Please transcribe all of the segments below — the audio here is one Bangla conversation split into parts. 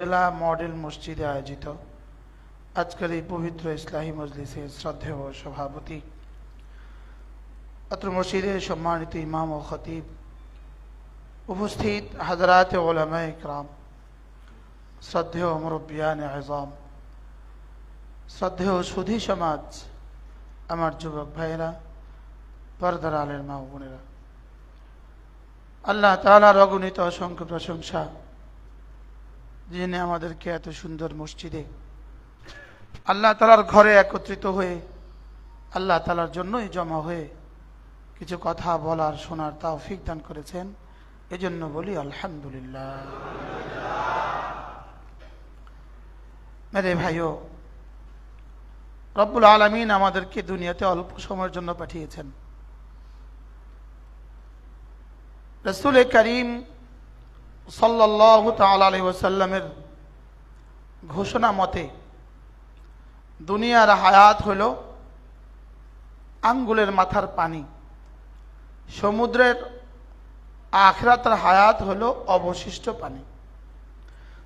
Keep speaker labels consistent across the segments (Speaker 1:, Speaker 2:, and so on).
Speaker 1: জেলা মডেল মসজিদে আয়োজিত আজকের এই পবিত্র ইসলাহি মজলিসের শ্রদ্ধেয় সভাপতি, অত্র মসজিদের সম্মানিত ইমাম ও খতিব, উপস্থিত হযরত উলামায়ে ইকরাম, শ্রদ্ধেয় মুরব্বিয়ানে আযম, শ্রদ্ধেয় সুধী সমাজ, আমার যুবক ভাইয়েরা, পর্দার আলের মা ও বোনেরা, আল্লাহ তাআলার অগণিত অসংখ্য প্রশংসা যিনি আমাদেরকে এত সুন্দর মসজিদে আল্লাহ তাআলার ঘরে একত্রিত হয়ে আল্লাহ তাআলার জন্যই জমা হয়ে কিছু কথা বলার শোনার তৌফিক দান করেছেন। এজন্য বলি আলহামদুলিল্লাহ। মেরে ভাইও, রব্বুল আলামিন আমাদেরকে দুনিয়াতে অল্প সময়ের জন্য পাঠিয়েছেন। রাসূল করিম সাল্লাল্লাহু তাআলা আলাইহি ওয়াসাল্লামের ঘোষণা মতে দুনিয়ার হায়াত হলো আঙ্গুলের মাথার পানি, সমুদ্রের আখিরাতের হায়াত হলো অবশিষ্ট পানি।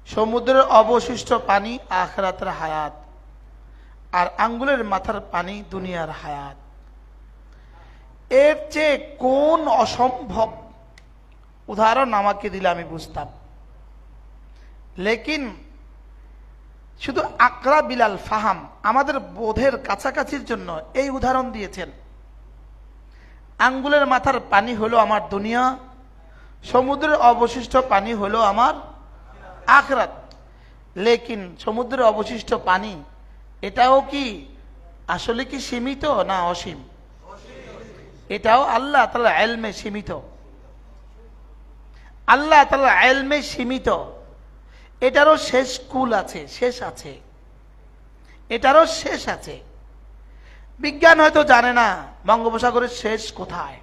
Speaker 1: সমুদ্রের অবশিষ্ট পানি আখিরাতের হায়াত, আর আঙ্গুলের মাথার পানি দুনিয়ার হায়াত। এর চেয়ে কোন অসম্ভব উদাহরণ আমাকে দিলে আমি বুঝতাম, লেকিন শুধু আকরা বিলাল ফাহাম, আমাদের বোধের কাছাকাছির জন্য এই উদাহরণ দিয়েছেন। আঙ্গুলের মাথার পানি হলো আমার দুনিয়া, সমুদ্রের অবশিষ্ট পানি হলো আমার আখিরাত। লেকিন সমুদ্রের অবশিষ্ট পানি এটাও কি আসলে কি সীমিত না অসীম? এটাও আল্লাহ তাআলার ইলমে সীমিত। আল্লাহ তাআলার ইলমে সীমিত। এটারও শেষ কুল আছে, শেষ আছে, এটারও শেষ আছে। বিজ্ঞান হয়তো জানে না বঙ্গোপসাগরের শেষ কোথায়,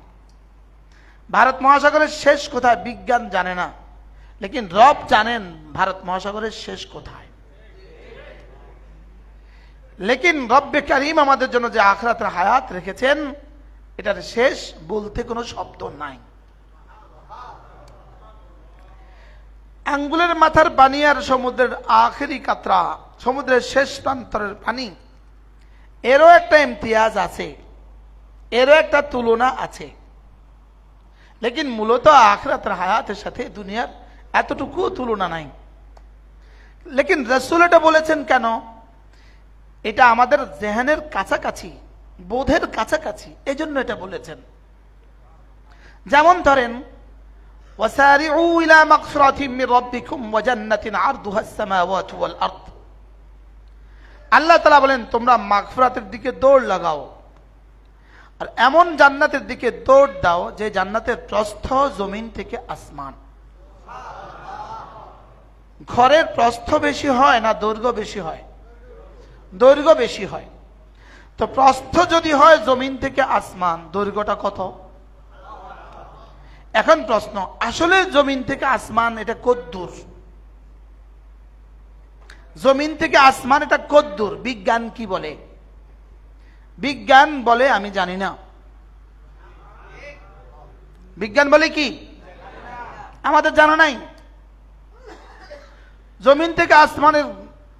Speaker 1: ভারত মহাসাগরের শেষ কোথায়, বিজ্ঞান জানে না, লেকিন রব জানেন ভারত মহাসাগরের শেষ কোথায়। লেকিন রব্বে কারীম আমাদের জন্য যে আখিরাতের হায়াত রেখেছেন, এটার শেষ বলতে কোনো শব্দ নাই। আঙ্গুলের মাথার পানি আর সমুদ্রের আখেরি কাতরা, সমুদ্রের শেষ প্রান্তরের পানি, এরও একটা ইমতিয়াজ আছে, এরও একটা তুলনা আছে। লেকিন মূলত আখিরাতের হায়াতের সাথে দুনিয়ার এতটুকু তুলনা নাই। লেকিন রাসূল এটা বলেছেন কেন? এটা আমাদের জেহানের কাছাকাছি, বোধের কাছাকাছি, এজন্য এটা বলেছেন। যেমন ধরেন, وسارعوا إلى مغفرة من ربكم وجنة عرضها السماوات والأرض। আল্লাহ তাআলা বলেন তোমরা মাগফিরাতের দিকে দৌড় লাগাও, আর এমন জান্নাতের দিকে দৌড় দাও যে জান্নাতের প্রস্থ জমিন থেকে আসমান। ঘরের প্রস্থ বেশি হয় না দৈর্ঘ্য বেশি হয়? দৈর্ঘ্য বেশি হয়। তো প্রস্থ যদি হয় জমিন থেকে আসমান, দৈর্ঘ্যটা কত? এখন প্রশ্ন, আসলে জমিন থেকে আসমান এটা কদ্দূর? জমিন থেকে আসমান এটা কদ্দূর? বিজ্ঞান কি বলে? বিজ্ঞান বলে আমি জানি না। বিজ্ঞান বলে কি? আমাদের জানা নাই। জমিন থেকে আসমানের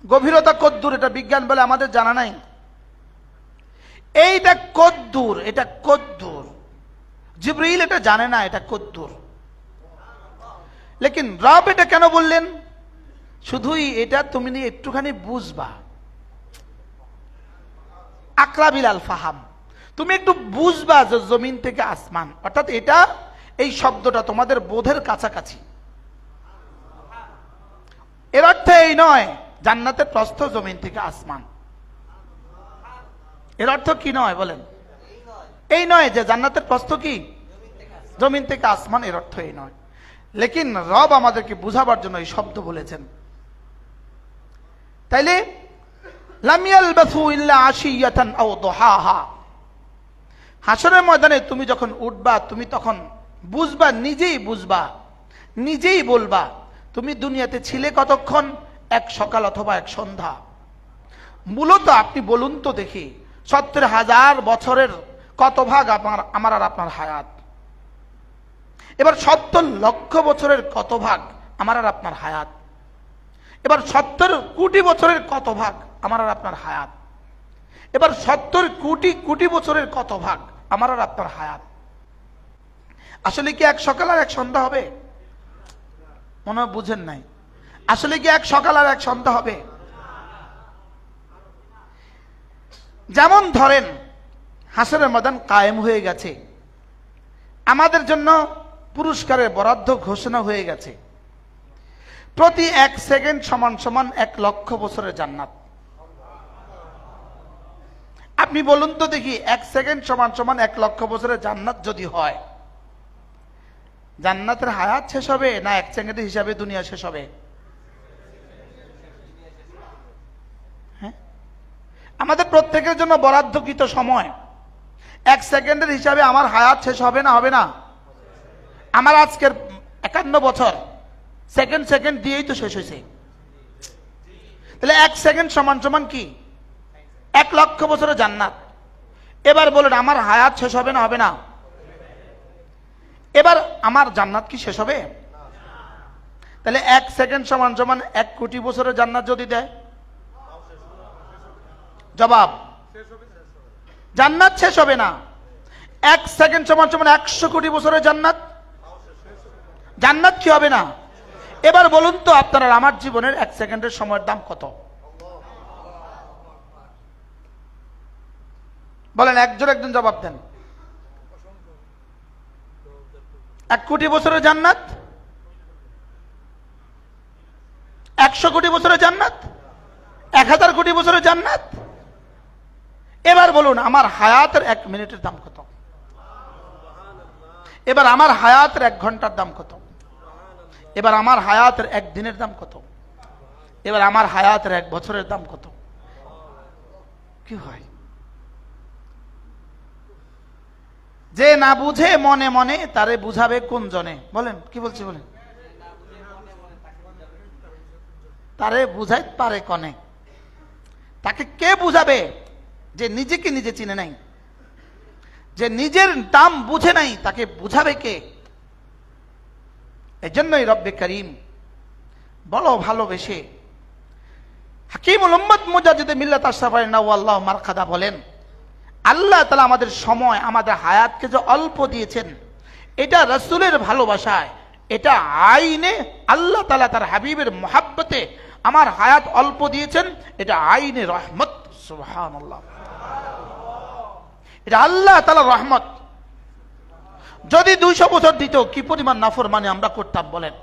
Speaker 1: গভীরতা কদ্দূর এটা বিজ্ঞান বলে আমাদের জানা নাই। এইটা কদ্দূর, এটা কদ্দূর জিবরিল এটা জানে না এটা কদ্দূর। লেকিন রব এটা কেন বললেন? শুধুই এটা তুমি একটুখানি বুঝবা, আকরা বিলাল ফাহাম, তুমি একটু বুঝবা যে জমিন থেকে আসমান, অর্থাৎ এটা এই শব্দটা তোমাদের বোধের কাছাকাছি। এর অর্থ এই নয় জান্নাতের প্রস্থ জমিন থেকে আসমান। এর অর্থ কি নয় বলেন? এই নয় যে জান্নাতের প্রস্থ কি জমিন থেকে আসমান, এর অর্থ এই নয়। লেকিন রব আমাদেরকে বুঝাবার জন্য এই শব্দ বলেছেন। তাইলে লাম ইয়ালবাসু ইল্লা আশিয়াতান আও দুহাহা, হাসরের ময়দানে তুমি যখন উঠবা তুমি তখন বুঝবা, নিজেই বুঝবা, নিজেই বলবা তুমি দুনিয়াতে ছিলে কতক্ষণ, এক সকাল অথবা এক সন্ধ্যা। মূলত আপনি বলুন তো দেখি ৭০,০০০ বছরের কত ভাগ আমার আর আপনার হায়াত? এবার ৭০ লক্ষ বছরের কত ভাগ আমার আর আপনার হায়াত? এবার 70 কোটি বছরের কত ভাগ আমার আর আপনার হায়াত? এবার 70 কোটি কোটি বছরের কত ভাগ আমার আর আপনার হায়াত? আসলে কি এক সকাল আর এক সন্ধ্যা হবে? মনে হয় বুঝেন নাই। আসলে কি এক সকাল আর এক সন্ধ্যা হবে? যেমন ধরেন হাসরের ময়দান কায়েম হয়ে গেছে, আমাদের জন্য পুরস্কারের বরাদ্দ ঘোষণা হয়ে গেছে। প্রতি 1 সেকেন্ড সমান সমান 1 লক্ষ বছরের জান্নাত। আপনি বলুন তো দেখি, 1 সেকেন্ড সমান সমান 1 লক্ষ বছরের জান্নাত যদি হয়, জান্নাতের হায়াত শেষ হবে না 1 সেকেন্ডের হিসাবে দুনিয়া শেষ হবে? হ্যাঁ, আমাদের প্রত্যেকের জন্য বরাদ্দকৃত সময় 1 সেকেন্ডের হিসাবে আমার হায়াত শেষ হবে না হবে না? আমার আজকের 51 বছর সেকেন্ড সেকেন্ড দিয়েই তো শেষ হয়েছে। তাহলে 1 সেকেন্ড সমান সমান কি 1 লক্ষ বছরের জান্নাত। এবার বলেন আমার হায়াত শেষ হবে না হবে না? এবার আমার জান্নাত কি শেষ হবে? তাহলে 1 সেকেন্ড সমান সমান 1 কোটি বছরের জান্নাত যদি দেয়, জবাব জান্নাত শেষ হবে না। 1 সেকেন্ড সমান সমান 100 কোটি বছরের জান্নাত, জান্নাত কি হবে না? এবার বলুন তো আপনারা আমার জীবনের 1 সেকেন্ডের সময়ের দাম কত? বলেন, একজন জবাব দেন। 1 কোটি বছরের জান্নাত, 100 কোটি বছরের জান্নাত, 1000 কোটি বছরের জান্নাত। এবার বলুন আমার হায়াতের 1 মিনিটের দাম কত? এবার আমার হায়াতের 1 ঘন্টার দাম কত? এবার আমার হায়াতের 1 দিনের দাম কত? এবার আমার হায়াতের 1 বছরের দাম কত? কি হয়? যে না বুঝে মনে মনে তারে বুঝাবে কোন জনে? বলেন, কি বলছি বলেন? তারে বুঝাইতে পারে কনে? তাকে কে বুঝাবে যে নিজেকে নিজে চিনে নাই, যে নিজের দাম বুঝে নাই, তাকে বুঝাবে কে? এজন্যই রব্বে করিম বড় ভালোবেসে হাকিমুল উম্মত মুজাদ্দিদ মিল্লাত আশরাফ আল্লাহ মারকাদা বলেন, আল্লাহ তাআলা আমাদের সময়, আমাদের হায়াতকে যে অল্প দিয়েছেন, এটা রাসূলের ভালোবাসায়, এটা আইনে আল্লাহ তাআলা তার হাবিবের মহব্বতে আমার হায়াত অল্প দিয়েছেন, এটা আইনে রহমত। সুবহানাল্লাহ, এটা আল্লাহ তাআলার রহমত। যদি 200 বছর দিত, কি পরিমাণ নাফরমানি আমরা করতাম বলেন?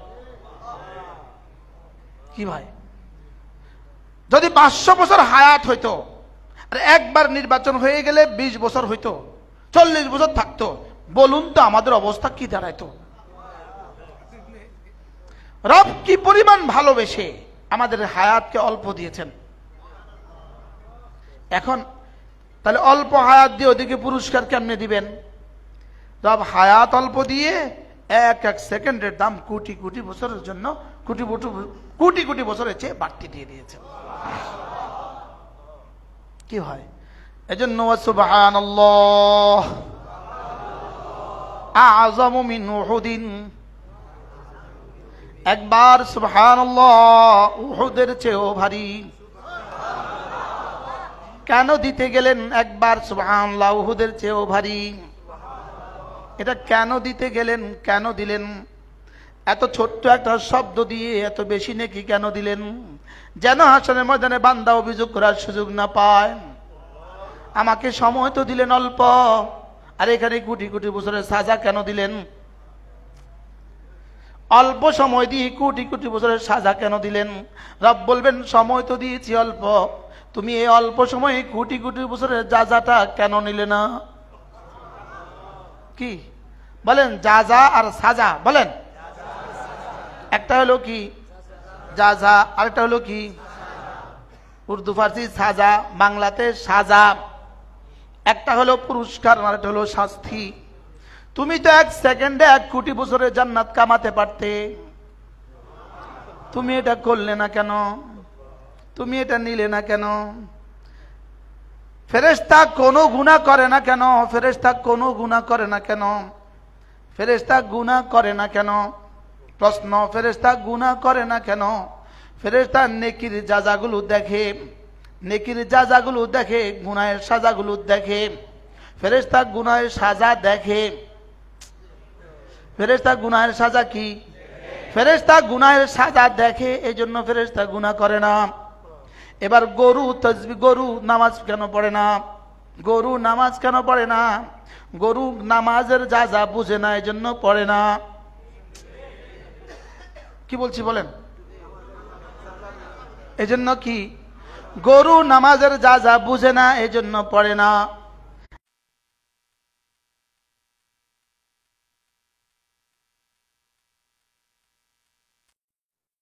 Speaker 1: কি ভাই, যদি 500 বছর হায়াত হইতো, আর একবার নির্বাচন হয়ে গেলে 20 বছর হইতো, 40 বছর থাকতো, বলুন তো আমাদের অবস্থা কি দাঁড়াইতো? রব কি পরিমাণ ভালোবেসে আমাদের হায়াতকে অল্প দিয়েছেন। এখন তাহলে অল্প হায়াত দিয়ে ওদিকে পুরস্কার কেমনে দিবেন? রব হায়াত অল্প দিয়ে 1 সেকেন্ডের দাম কোটি কোটি বছরের জন্য কোটি কোটি বছরের চেয়ে বাড়তি দিয়ে দিয়েছেন। কি হয়? এজন্য সুবহানাল্লাহ আযমু মিন উহুদিন, একবার সুবহানাল্লাহ, উহুদের চেয়েও ভারী। কেন দিতে গেলেন একবার সুবহানাল্লাহ উহুদের চেয়েও ভারী? এটা কেন দিতে গেলেন, কেন দিলেন? এত ছোট্ট একটা শব্দ দিয়ে এত বেশি নেকি কেন দিলেন? যেন হাসরের ময়দানে বান্দা অভিযোগ করার সুযোগ না পায়। আমাকে সময় তো দিলেন অল্প, আর এখানে কোটি কোটি বছরের সাজা কেন দিলেন? অল্প সময় দিয়ে কোটি কোটি বছরের সাজা কেন দিলেন? রব বলবেন সময় তো দিয়েছি অল্প, তুমি এই অল্প সময়ে কোটি কোটি বছরের যাজাটা কেন নিলে না? কি বলেন? যাজা আর সাজা বলেন। একটা হলো কি যাজা, আরেকটা হলো কি উর্দু ফার্সি সাজা, বাংলাতে সাজা। একটা হলো পুরস্কার, আরেকটা হলো শাস্তি। তুমি তো 1 সেকেন্ডে 1 কোটি বছরের জান্নাত কামাতে পারতে, তুমি এটা করলে না কেন? তুমি এটা নিলে না কেন? ফেরেশতা কোনো গুনাহ করে না কেন? ফেরেশতা কোনো গুনাহ করে না কেন? ফেরেশতা গুনাহ করে না কেন? প্রশ্ন, ফেরেশতা গুনাহ করে না কেন? ফেরেশতা নেকির যাজাগুলো দেখে, নেকির যাজাগুলো দেখে, গুনাহের সাজাগুলো দেখে। ফেরেশতা গুনাহের সাজা দেখে। ফেরেশতা গুনাহের সাজা কি? ফেরেশতা গুনাহের সাজা দেখে, এই জন্য ফেরেশতা গুনাহ করে না। এবার গরু নামাজ কেন পড়ে না? গরু নামাজ কেন পড়ে না? গরু নামাজের যা যা বুঝে না, এই জন্য পড়ে না। কি বলছি বলেন? এই জন্য কি? গরু নামাজের যা যা বুঝে না, এই জন্য পড়ে না।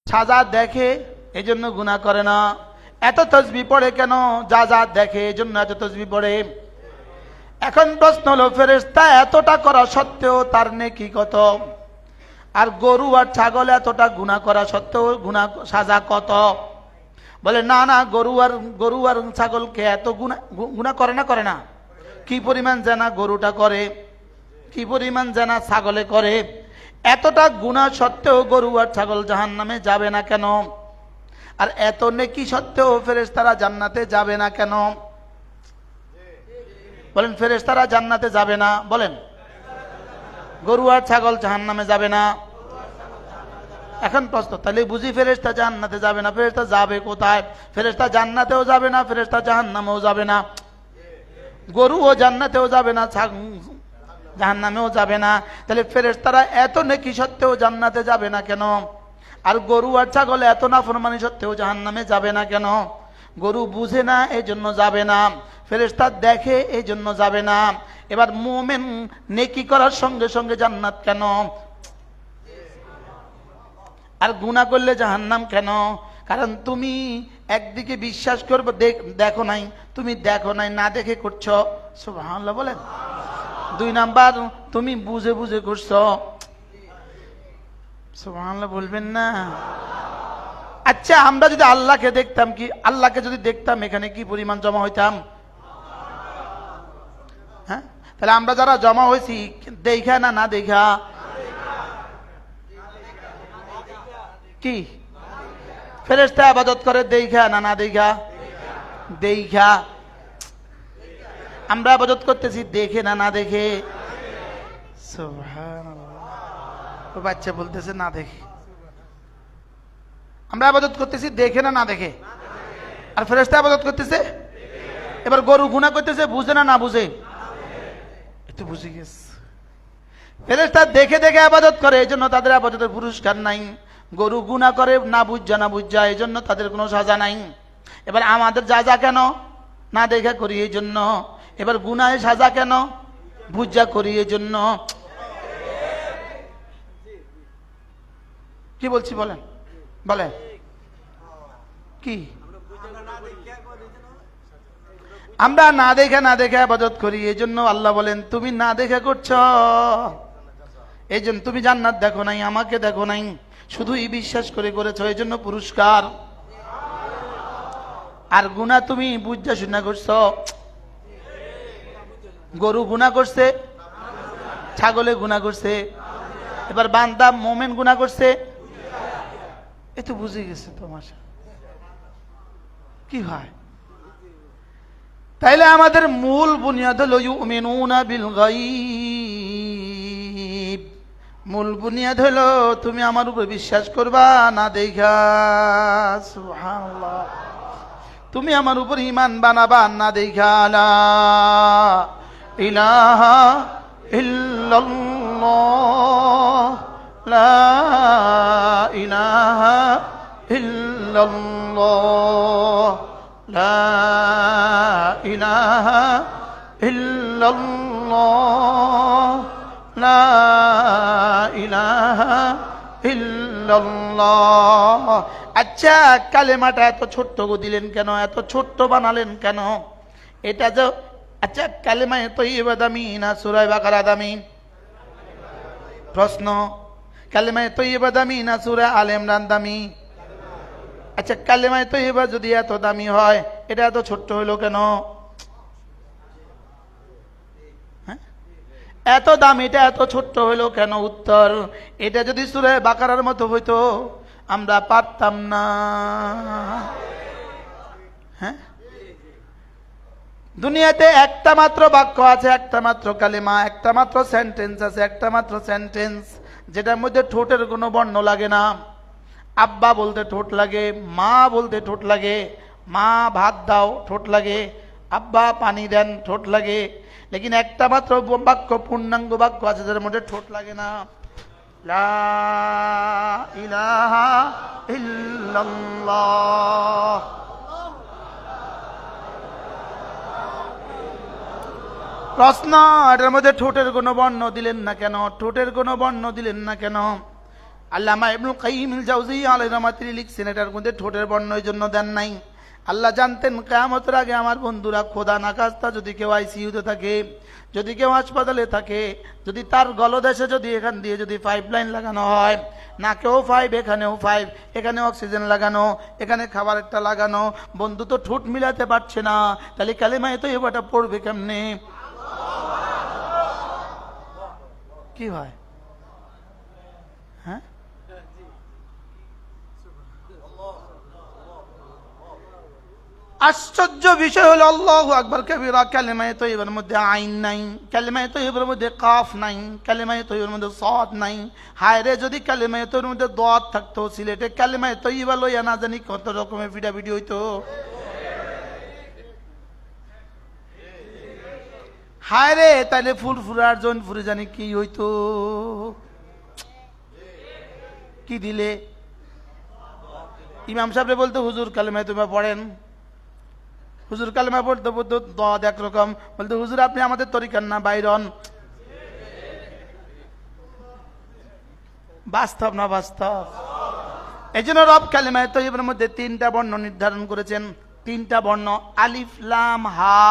Speaker 1: সাজা দেখে, এই জন্য গুনাহ করে না। এত তসবিহ পড়ে কেন? যা যা দেখে, এই জন্য এত তসবিহ পড়ে। এখন প্রশ্ন হলো, ফেরেশতা এতটা করা সত্ত্বেও তার নেকি কত? আর গরু আর ছাগল এতটা গুনাহ করা সত্ত্বেও গুনাহ সাজা কত? বলে না না, গরু আর ছাগলকে এত গুনাহ করে না, করে না। কি পরিমাণ জানা গরুটা করে, কি পরিমাণ জানা ছাগলে করে। এতটা গুনাহ সত্ত্বেও গরু আর ছাগল জাহান্নামে যাবে না কেন? আর এত নেকি সত্ত্বেও ফেরেশতারা জান্নাতে যাবে না কেন? বলেন, ফেরেশতারা জান্নাতে যাবে না, বলেন। গরু আর ছাগল জাহান্নামে যাবে না। এখন প্রশ্ন, তাহলে বুঝি ফেরেশতা জান্নাতে যাবে না। ফেরেশতা যাবে কোথায়? ফেরেশতা জান্নাতেও যাবে না, ফেরেশতা জাহান্নামেও যাবে না। গরুও জান্নাতেও যাবে না, জাহান্নামেও যাবে না। তাহলে ফেরেশতারা এত নেকি সত্ত্বেও জান্নাতে যাবে না কেন? আর গরু আর ছাগল এত নাফরমানি সত্ত্বেও জাহান্নামে যাবে না কেন? গরু বুঝে না, এই জন্য যাবে না। ফেরেশতা দেখে, এই জন্য যাবে না। এবার মুমিন নেকি করার সঙ্গে সঙ্গে জান্নাত কেন? আর গুনাহ করলে জাহান্নাম কেন? কারণ তুমি একদিকে বিশ্বাস করবে, দেখো নাই, তুমি দেখো নাই, না দেখে করছো। সুবহানাল্লাহ বলেন। 2 নাম্বার, তুমি বুঝে বুঝে করছো। সুবহানাল্লাহ বলবেন না? আচ্ছা, আমরা যদি আল্লাহকে দেখতাম, কি আল্লাহকে যদি দেখতাম, এখানে কি পরিমাণ জমা হইতাম? হ্যাঁ, তাহলে আমরা যারা জমা হয়েছি, দেখা না না দেখা? কি ফেরেশতা ইবাদত করে দেখা না না দেখা? দেখা। আমরা ইবাদত করতেছি দেখে না না দেখে? সুবহানাল্লাহ। বাচ্চা বলতেছে না দেখে। আমরা ইবাদত করতেছি দেখে না না দেখে? আর ফেরেশতা ইবাদত করতেছে। এবার গরু গুনাহ করতেছে, বুঝে না না বুঝে? একটু বুঝে গেছে। ফেরেশতা দেখে দেখে ইবাদত করে, এই জন্য তাদের ইবাদতের পুরস্কার নাই। গরু গুনাহ করে না বুঝা, এই জন্য তাদের কোনো সাজা নাই। এবার আমাদের যা যা কেন? না দেখা করি, এই জন্য। এবার গুনাহে সাজা কেন? বুঝা করি, এই জন্য। কি বলছি বলেন, বলেন কি? আমরা না দেখে ইবাদত করি, এই জন্য আল্লাহ বলেন তুমি না দেখে করছো, এই জন্য তুমি জান্নাত দেখো নাই, আমাকে দেখো নাই, শুধুই বিশ্বাস করে করেছো, এই জন্য পুরস্কার। আর গুনাহ তুমি বুঝা শুনা করছো। গরু গুনাহ করছে, ছাগলে গুনাহ করছে, এবার বান্দা মুমিন গুনাহ করছে, এ তো বুঝে গেছে তোমার। কি হয়? তাইলে আমাদের মূল বুনিয়াদ হলো ইউমিনুনা বিল গায়ব। মূল বুনিয়াদ হলো তুমি আমার উপর বিশ্বাস করবা না দেখা। সুবহানাল্লাহ। তুমি আমার উপর ঈমান বানাবা না দেখা। লা ইলাহা ইল্লাল্লাহ, লা ইলাহা ইল্লাল্লাহ, লা ইলাহা ইল্লাল্লাহ, লা ইলাহা ইল্লাল্লাহ। আচ্ছা, কালেমাটা এত ছোট্ট দিলেন কেন? এত ছোট্ট বানালেন কেন? এটা যে আচ্ছা, কালেমায়ে তয়্যিবা দামি না সূরা বাকারা দামি? প্রশ্ন, কালেমায়ে তয়্যিবা দামি না সূরা আলে ইমরান দামি? আচ্ছা, কালেমায়ে তয়্যিবা যদি এত দামি হয়, এটা এত ছোট্ট হইল কেন? এত দাম, এটা এত ছোট্ট হইল কেন? উত্তর, এটা যদি সূরা বাকারার মতো হইতো, আমরা পারতাম না। হ্যাঁ, দুনিয়াতে একটা মাত্র বাক্য আছে, একটা মাত্র কালিমা, একটা মাত্র সেন্টেন্স আছে, একটা মাত্র সেন্টেন্স যেটার মধ্যে ঠোঁটের কোনো বর্ণ লাগে না। আব্বা বলতে ঠোঁট লাগে, মা বলতে ঠোঁট লাগে, মা ভাত দাও ঠোঁট লাগে, আব্বা পানি দেন ঠোঁট লাগে। লেকিন একটা মাত্র বাক্য, পূর্ণাঙ্গ বাক্য আছে যার মধ্যে ঠোঁট লাগে না। লা ইলাহা ইল্লাল্লাহ। প্রশ্ন, এটার মধ্যে ঠোঁটের কোনো বর্ণ দিলেন না কেন? ঠোঁটের কোনো বর্ণ দিলেন না কেন? আল্লামা ইবনুল কাইয়িম আল জাওজিয়্যা আলাইহির রাহমাতুল্লাহ লিখছেন, এটার মধ্যে ঠোঁটের বর্ণ এই জন্য দেন নাই, আল্লাহ জানতেন কিয়ামতের আগে আমার বন্ধুরা খোদা না খাস্তা যদি কেউ আইসিইউতে থাকে, যদি কেউ হাসপাতালে থাকে, যদি তার গলদেশে যদি এখান দিয়ে যদি পাইপলাইন লাগানো হয়, নাকেও 5 এখানেও 5, এখানে অক্সিজেন লাগানো, এখানে খাবার একটা লাগানো, বন্ধু তো ঠোঁট মিলাতে পারছে না, তাহলে কালিমায়ে তয়্যিবাটা পড়বে কেমনে? কি হয়? হ্যাঁ, আশ্চর্য বিষয় হলো আল্লাহু আকবার কবীরা, কালিমায়ে তয়্যিবার মধ্যে আইন নাই, কালিমায়ে তয়্যিবার মধ্যে কাফ নাই, কালিমায়ে তয়্যিবার মধ্যে সাদ নাই। হায় রে, যদি কালিমায়ে তয়্যিবার মধ্যে দাদ থাকতো, সিলেটে কালিমায়ে তয়্যিবা লইয়া না জানি কত রকমের পিটাপিটি হইতো। হায় রে, তাইলে ফুরফুরার জৈনপুরে জানি কি হইতো। কি দিলে ইমাম সাহেবরে বলতো হুজুর কালিমায়ে তয়্যিবা পড়েন, হুজুর কালিমা পড়তে পড়তে দাদ একরকম, বলতো হুজুর আপনি আমাদের তরিকার না, বাইরন। বাস্তব না বাস্তব? এই জন্য রব কালিমায়ে তয়্যিবার মধ্যে 3টা বর্ণ নির্ধারণ করেছেন, 3টা বর্ণ, আলিফ লাম হা,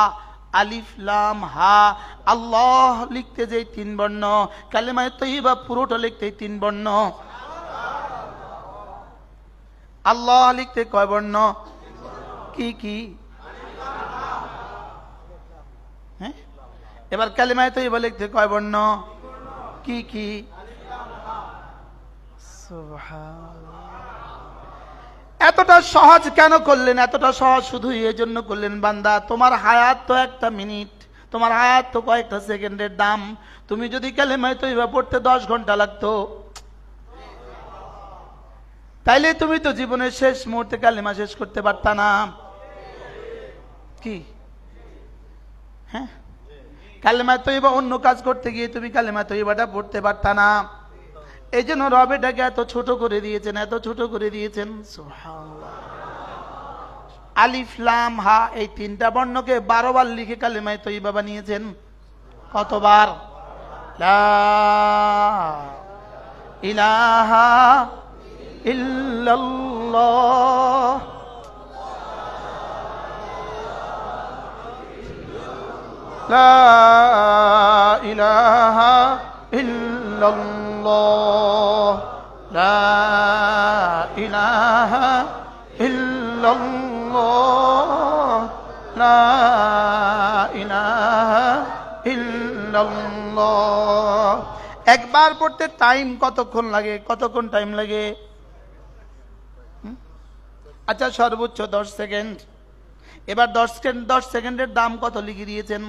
Speaker 1: আলিফ লাম হা। আল্লাহ লিখতে যেই 3 বর্ণ, কালিমায়ে তয়্যিবা পুরোটা লিখতে 3 বর্ণ। আল্লাহ লিখতে কয় বর্ণ? কি কি? হ্যাঁ, এবার কালিমায়ে তয়্যিবা লিখতে কয় বর্ণ? কি কি? এতটা সহজ কেন করলেন? এতটা সহজ শুধু এই জন্য করলেন, বান্দা তোমার হায়াত তো 1 মিনিট, তোমার হায়াত তো কয়েকটা সেকেন্ডের দাম। তুমি যদি কালিমায়ে তয়্যিবা পড়তে 10 ঘন্টা লাগতো, তাইলে তুমি তো জীবনের শেষ মুহূর্তে কালিমা শেষ করতে পারতা না। কি? হ্যাঁ, কালিমায়ে তয়্যিবা অন্য কাজ করতে গিয়ে তুমি কালিমায়ে তয়্যিবাটা পড়তে পারতা না। এই জন্য রব এটাকে এত ছোট করে দিয়েছেন, এত ছোট করে দিয়েছেন। সুবহানাল্লাহ। আলিফ লাম হা এই 3টা বর্ণকে 12 বার লিখে কালিমায়ে তয়্যিবা বানিয়েছেন। কতবার? লা ইলাহা ইল্লাল্লাহ, লা ইলাহা ইল্লাল্লাহ, লা ইলাহা ইল্লাল্লাহ, লা ইলাহা ইল্লাল্লাহ। একবার পড়তে টাইম কতক্ষণ লাগে? কতক্ষণ টাইম লাগে? আচ্ছা, সর্বোচ্চ 10 সেকেন্ড। এবার 10 সেকেন্ডের দাম কত লিখে দিয়েছেন?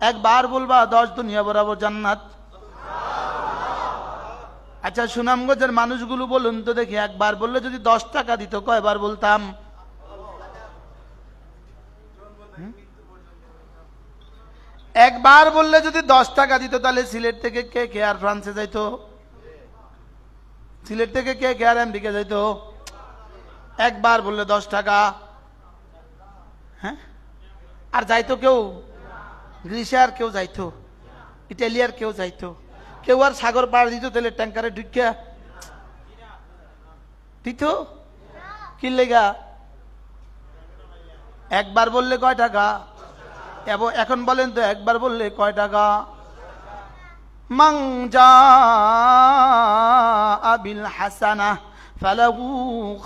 Speaker 1: একবার বলবা 10 দুনিয়া বরাবর জান্নাত। আচ্ছা, সুনামগঞ্জের মানুষগুলো বলুন তো দেখি, একবার বললে যদি 10 টাকা দিত কয়বার বলতাম? একবার বললে যদি 10 টাকা দিত, তাহলে সিলেট থেকে কে কে আর ফ্রান্সে যাইতো? সিলেট থেকে কে কে আর আমেরিকা যাইতো? একবার বললে 10 টাকা। হ্যাঁ, আর যাইতো কেউ? গ্রিসে আর কেউ যাইতো? ইটালিয়ার কেউ যাইতো? কেউ আর সাগর পাড় দিত তেলের ট্যাঙ্কারে ঢুকিয়া দিত? কি লেগা? একবার বললে কয় টাকা? এখন বলেন তো, একবার বললে কয় টাকা? মান জাআ বিল হাসানাহ ফালাহু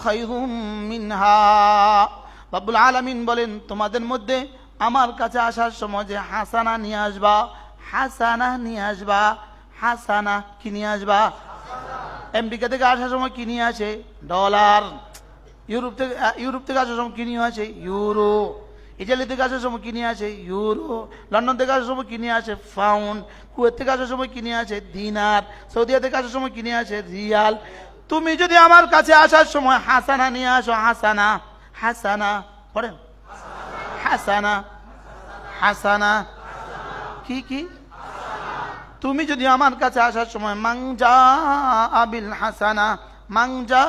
Speaker 1: খায়রুম মিনহা। রব্বুল আলামিন বলেন, তোমাদের মধ্যে আমার কাছে আসার সময় যে হাসানা নিয়ে আসবা, হাসানা নিয়ে আসবা। হাসানা কি নিয়ে আসবা? আমেরিকা থেকে আসার সময় কি নিয়ে আসে? ডলার। ইউরোপ থেকে আসার সময় কি নিয়ে আসে? ইউরো। ইটালি থেকে আসার সময় কি নিয়ে আসে? ইউরো। লন্ডন থেকে আসার সময় কি নিয়ে আসে? পাউন্ড। কুয়েত থেকে আসার সময় কি নিয়ে আসে? দিনার। সৌদি থেকে আসার সময় কি নিয়ে আসে? রিয়াল। তুমি যদি আমার কাছে আসার সময় হাসানা নিয়ে আসো, হাসানা, হাসানা পড়েন, হাসানা, হাসানা, কি কি? তুমি যদি আমার কাছে আসার সময় মাংজা আবিল হাসানা, মাংজা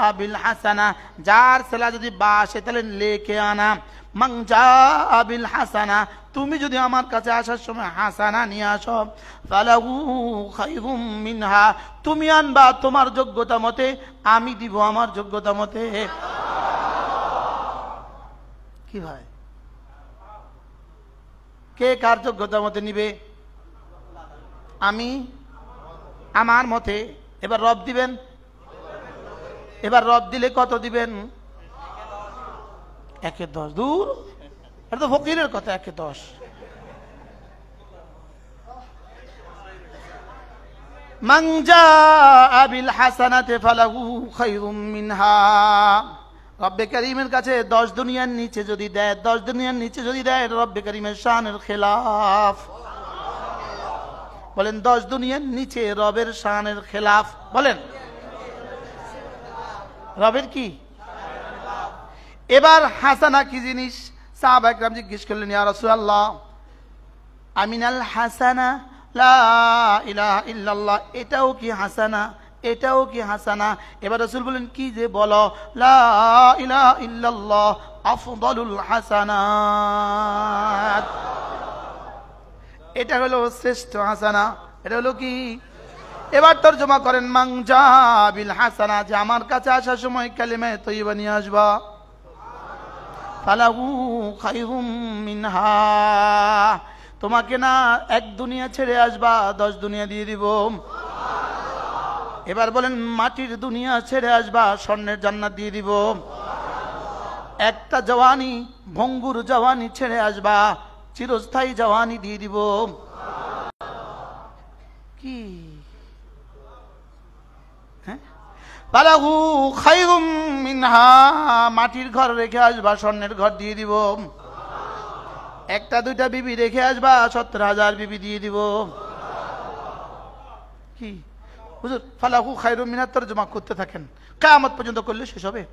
Speaker 1: আবিল হাসানা, যার ছেলা যদি বা আসে তাহলে লেখে আনা, মাংজা আবিল হাসানা। তুমি যদি আমার কাছে আসার সময় হাসানা নিয়ে আসো, ফালাহু খায়রুম মিনহা, তুমি আনবা তোমার যোগ্যতা মতে, আমি দিব আমার যোগ্যতা মতে। কি ভাই, কে কার যোগ্যতা মতে নিবে? আমি আমার মতে। এবার রব দিবেন, এবার রব দিলে কত দিবেন? 1/10। দূর, এটা তো ফকিরের কথা। 1/10 মান জাআ বিল হাসানাতি ফালাহু খায়রুম মিনহা। রব্বে কারীমের কাছে 10 দুনিয়ার নিচে যদি দেয়, 10 দুনিয়ার নিচে যদি দেয়, রব্বে কারীমের শানের খেলাফ। বলেন 10 দুনিয়ার নিচে রবের শানের খেলাফ। বলেন রবের কি? এবার হাসানা কি জিনিস? সাহাবা একরাম জিজ্ঞেস করলেন, ইয়া রাসূলুল্লাহ আমিনাল হাসানা লা ইলাহা ইল্লাল্লাহ, এটাও কি হাসানা? এটাও কি হাসানা? এবার রাসূল বলেন, কি যে বলো? লা ইলাহা ইল্লাল্লাহ আফদালুল হাসানাত, এটা হলো শ্রেষ্ঠ হাসানা। এটা হলো কি? এবার তরজমা করেন, মান জাআ বিল হাসানা, যে আমার কাছে আসার সময় কালিমা তয়্যিবা নিয়ে আসবা, ফালাহু খায়রুম মিনহা, তোমাকে না 1 দুনিয়া ছেড়ে আসবা, 10 দুনিয়া দিয়ে দিব। এবার বলেন মাটির দুনিয়া ছেড়ে আসবা, স্বর্ণের জান্নাত দিয়ে দিব। একটা জওয়ানি, ভঙ্গুর জওয়ানি ছেড়ে আসবা, চিরস্থায়ী জওয়ানি দিয়ে দিব। কি? হ্যাঁ, ফালাহু খায়রুম মিনহা, মাটির ঘর রেখে আসবা, স্বর্ণের ঘর দিয়ে দিব। একটা দুইটা বিবি রেখে আসবা, 70,000 বিবি দিয়ে দিব। কি হুজুর? ফালাহু খায়রুম মিনহা তরজমা করতে থাকেন, কিয়ামত পর্যন্ত করলে শেষ হবে।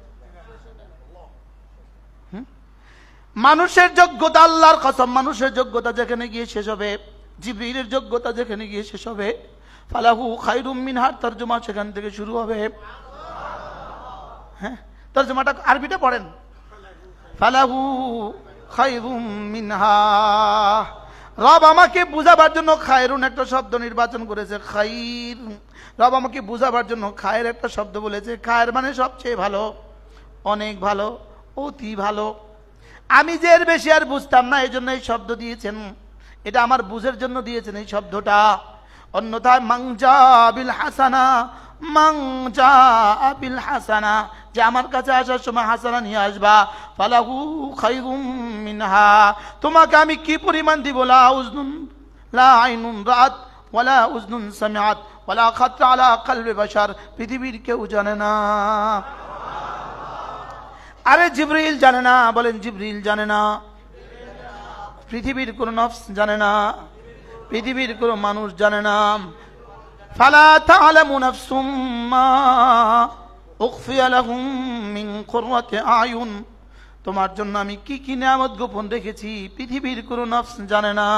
Speaker 1: মানুষের যোগ্যতা, আল্লাহর কসম, মানুষের যোগ্যতা যেখানে গিয়ে শেষ হবে, জিবরিলের যোগ্যতা যেখানে গিয়ে শেষ হবে, ফালাহু খায়রুম মিনহার তরজমা সেখান থেকে শুরু হবে। হ্যাঁ, তরজমাটা আরবিটা পড়েন, ফালাহু খায়রুম মিনহা। রব আমাকে বুঝাবার জন্য খায়রুন একটা শব্দ নির্বাচন করেছে, খায়র। রব আমাকে বুঝাবার জন্য খায়ের একটা শব্দ বলেছে। খায়ের মানে সবচেয়ে ভালো, অনেক ভালো, অতি ভালো। আমি যে এর বেশি আর বুঝতাম না, এই জন্য এই শব্দ দিয়েছেন। এটা আমার বুঝের জন্য দিয়েছেন এই শব্দটা। অন্যথায় মান জাআ বিল হাসানা, মান জাআ বিল হাসানা, যে আমার কাছে আসার সময় হাসানা নিয়ে আসবা, ফালাহু খায়রুম মিনহা, তোমাকে আমি কি পরিমাণ দিব? লা উযনুন, লা আইনুন রাআত, ওয়ালা উযনুন সামিআত, ওয়ালা খাতরা আলা কলবি বাশার, পৃথিবীর কেউ জানে না। আরে জিবরিল জানে না, বলেন জিবরিল জানে না, পৃথিবীর কোন নফস জানে না, পৃথিবীর কোন মানুষ জানে না। ফালা তা'লামু নাফসুম মা উখফিয়া লাহুম মিন কুররাতি আয়ুন, তোমার জন্য আমি কি কি নিয়ামত গোপন রেখেছি, পৃথিবীর কোন নফস জানে না।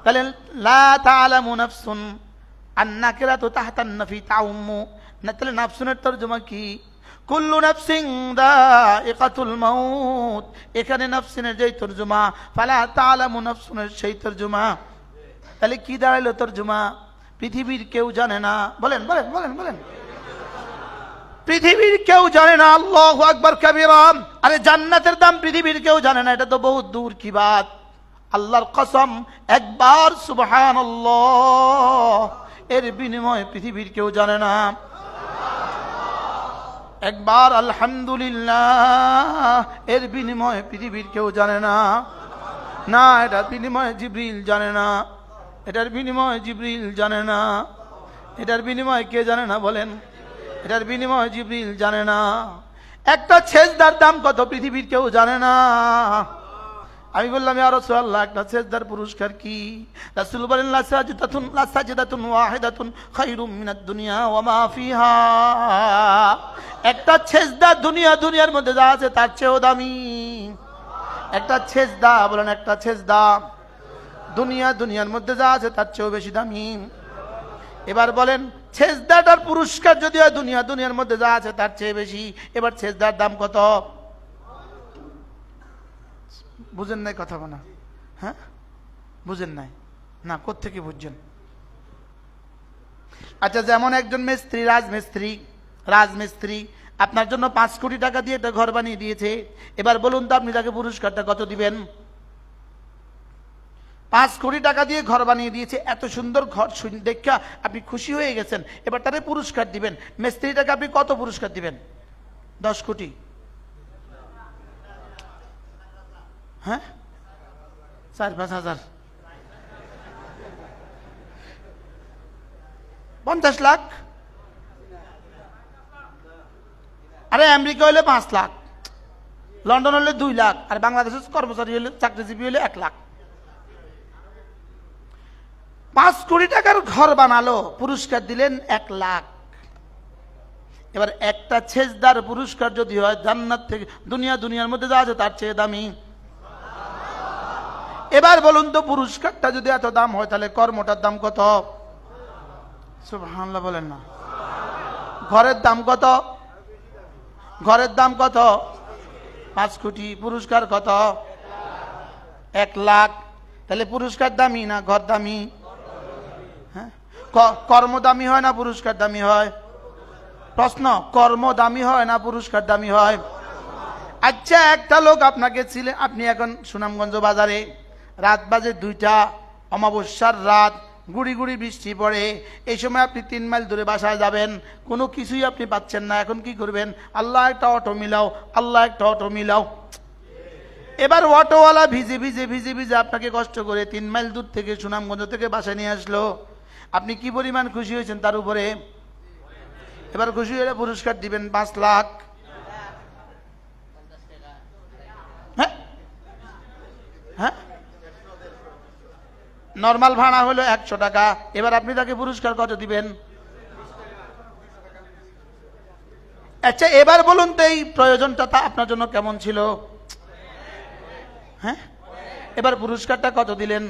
Speaker 1: তাহলে লা তা'লামু নাফসুন, আন-নাকিরাতু তাহতা আন-নাফি তাউম্মু, না তাহলে নাফসুনের তরজমা কি? কুল্লু নাফসিন যায়িকাতুল মাউত, এখানে নাফসিনের যেই তরজমা, ফালা তা'লামু নাফসুনের সেই তরজমা। তাহলে কি দাঁড়াইলো তরজমা? পৃথিবীর কেউ জানে না। বলেন বলেন বলেন বলেন, পৃথিবীর কেউ জানে না। আল্লাহু আকবার কাবীরা। আরে জান্নাতের দাম পৃথিবীর কেউ জানে না, এটা তো বহুত দূর কি বাত। আল্লাহর কসম, একবার সুবহানাল্লাহ এর বিনিময়ে পৃথিবীর কেউ জানে না। একবার আলহামদুলিল্লাহ এর বিনিময়ে পৃথিবীর কেউ জানে না। না, এটার বিনিময়ে জিবরিল জানে না, এটার বিনিময়ে জিবরিল জানে না, এটার বিনিময়ে কে জানে না বলেন? এটার বিনিময়ে জিবরিল জানে না। একটা সেজদার দাম কত পৃথিবীর কেউ জানে না। আমি বললাম ইয়া রাসূলুল্লাহ, একটা সেজদার পুরস্কার কি? রাসূল বলেন লাসাজিদাতুন ওয়াহিদাতুন খায়রুম মিনাদ দুনিয়া ওয়া মা ফিহা। একটা সেজদা দুনিয়ার মধ্যে যা আছে তার চেয়েও দামি। একটা সেজদা, বলেন একটা সেজদা দুনিয়ার মধ্যে যা আছে তার চেয়েও বেশি দামি। এবার বলেন সেজদাটার পুরস্কার যদি হয় দুনিয়ার মধ্যে যা আছে তার চেয়ে বেশি, এবার সেজদার দাম কত? বুঝেন নাই কথা বলা? হ্যাঁ বুঝেন নাই না, কোত্থেকে বুঝছেন? আচ্ছা, যেমন একজন মিস্ত্রি, রাজমিস্ত্রি আপনার জন্য 5 কোটি টাকা দিয়ে একটা ঘর বানিয়ে দিয়েছে। এবার বলুন তো আপনি তাকে পুরস্কারটা কত দিবেন? 5 কোটি টাকা দিয়ে ঘর বানিয়ে দিয়েছে, এত সুন্দর ঘর দেখা আপনি খুশি হয়ে গেছেন, এবার তারে পুরস্কার দিবেন। মিস্ত্রিটাকে আপনি কত পুরস্কার দিবেন? 10 কোটি? হ্যাঁ 4-5 হাজার, 50 লাখ। আরে আমেরিকা হলে 5 লাখ, লন্ডন হলে 2 লাখ, আর বাংলাদেশের কর্মচারী হলে, চাকরিজীবী হলে 1 লাখ। 5 কোটি টাকার ঘর বানালো, পুরস্কার দিলেন 1 লাখ। এবার একটা সেজদার পুরস্কার যদি হয় জান্নাত থেকে দুনিয়ার মধ্যে যা আছে তার চেয়ে দামি। এবার বলুন তো পুরস্কারটা যদি এত দাম হয় তাহলে কর্মটার দাম কত? সুবহানাল্লাহ বলেন না। ঘরের দাম কত? ঘরের দাম কত? 5 কোটি। পুরস্কার কত? 1 লাখ। তাহলে পুরস্কার দামি না ঘর দামি? হ্যাঁ, কর্ম দামি হয় না পুরস্কার দামি হয়? প্রশ্ন, কর্ম দামি হয় না পুরস্কার দামি হয়? আচ্ছা, একটা লোক আপনাকে ছিলেন, আপনি এখন সুনামগঞ্জ বাজারে, রাত বাজে 2টা, অমাবস্যার রাত, গুড়ি গুড়ি বৃষ্টি পড়ে, এই সময় আপনি 3 মাইল দূরে বাসায় যাবেন, কোনো কিছুই আপনি পাচ্ছেন না। এখন কি করবেন? আল্লাহ একটা অটো মিলাও, আল্লাহ একটা অটো মিলাও। এবার অটোওয়ালা ভিজে ভিজে আপনাকে কষ্ট করে 3 মাইল দূর থেকে সুনামগঞ্জ থেকে বাসায় নিয়ে আসলো। আপনি কি পরিমাণ খুশি হয়েছেন তার উপরে? এবার খুশি হলে পুরস্কার দিবেন 5 লাখ। হ্যাঁ হ্যাঁ, নর্মাল ভাড়া হলো 100 টাকা। এবার আপনি তাকে পুরস্কার কত দিবেন? আচ্ছা, এবার বলুন তো এই প্রয়োজনটা আপনার জন্য কেমন ছিল? হ্যাঁ, এবার পুরস্কারটা কত দিলেন?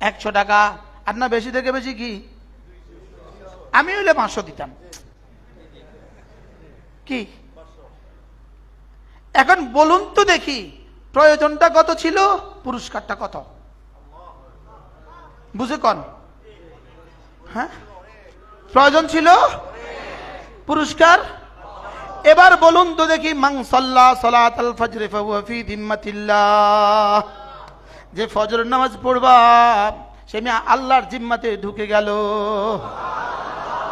Speaker 1: 100 টাকা। আপনার বেশি থেকে বেশি কি? আমি হইলে 500 দিতাম। কি এখন বলুন তো দেখি, প্রয়োজনটা কত ছিল, পুরস্কারটা কত? বুঝে কন? হ্যাঁ, প্রয়োজন ছিল, পুরস্কার। এবার বলুন তো দেখি, মান সাল্লা সালাতাল ফজর ফাহুয়া ফি জিম্মাতিল্লাহ, যে ফজরের নামাজ পড়বা সে আল্লাহর জিম্মাতে ঢুকে গেল।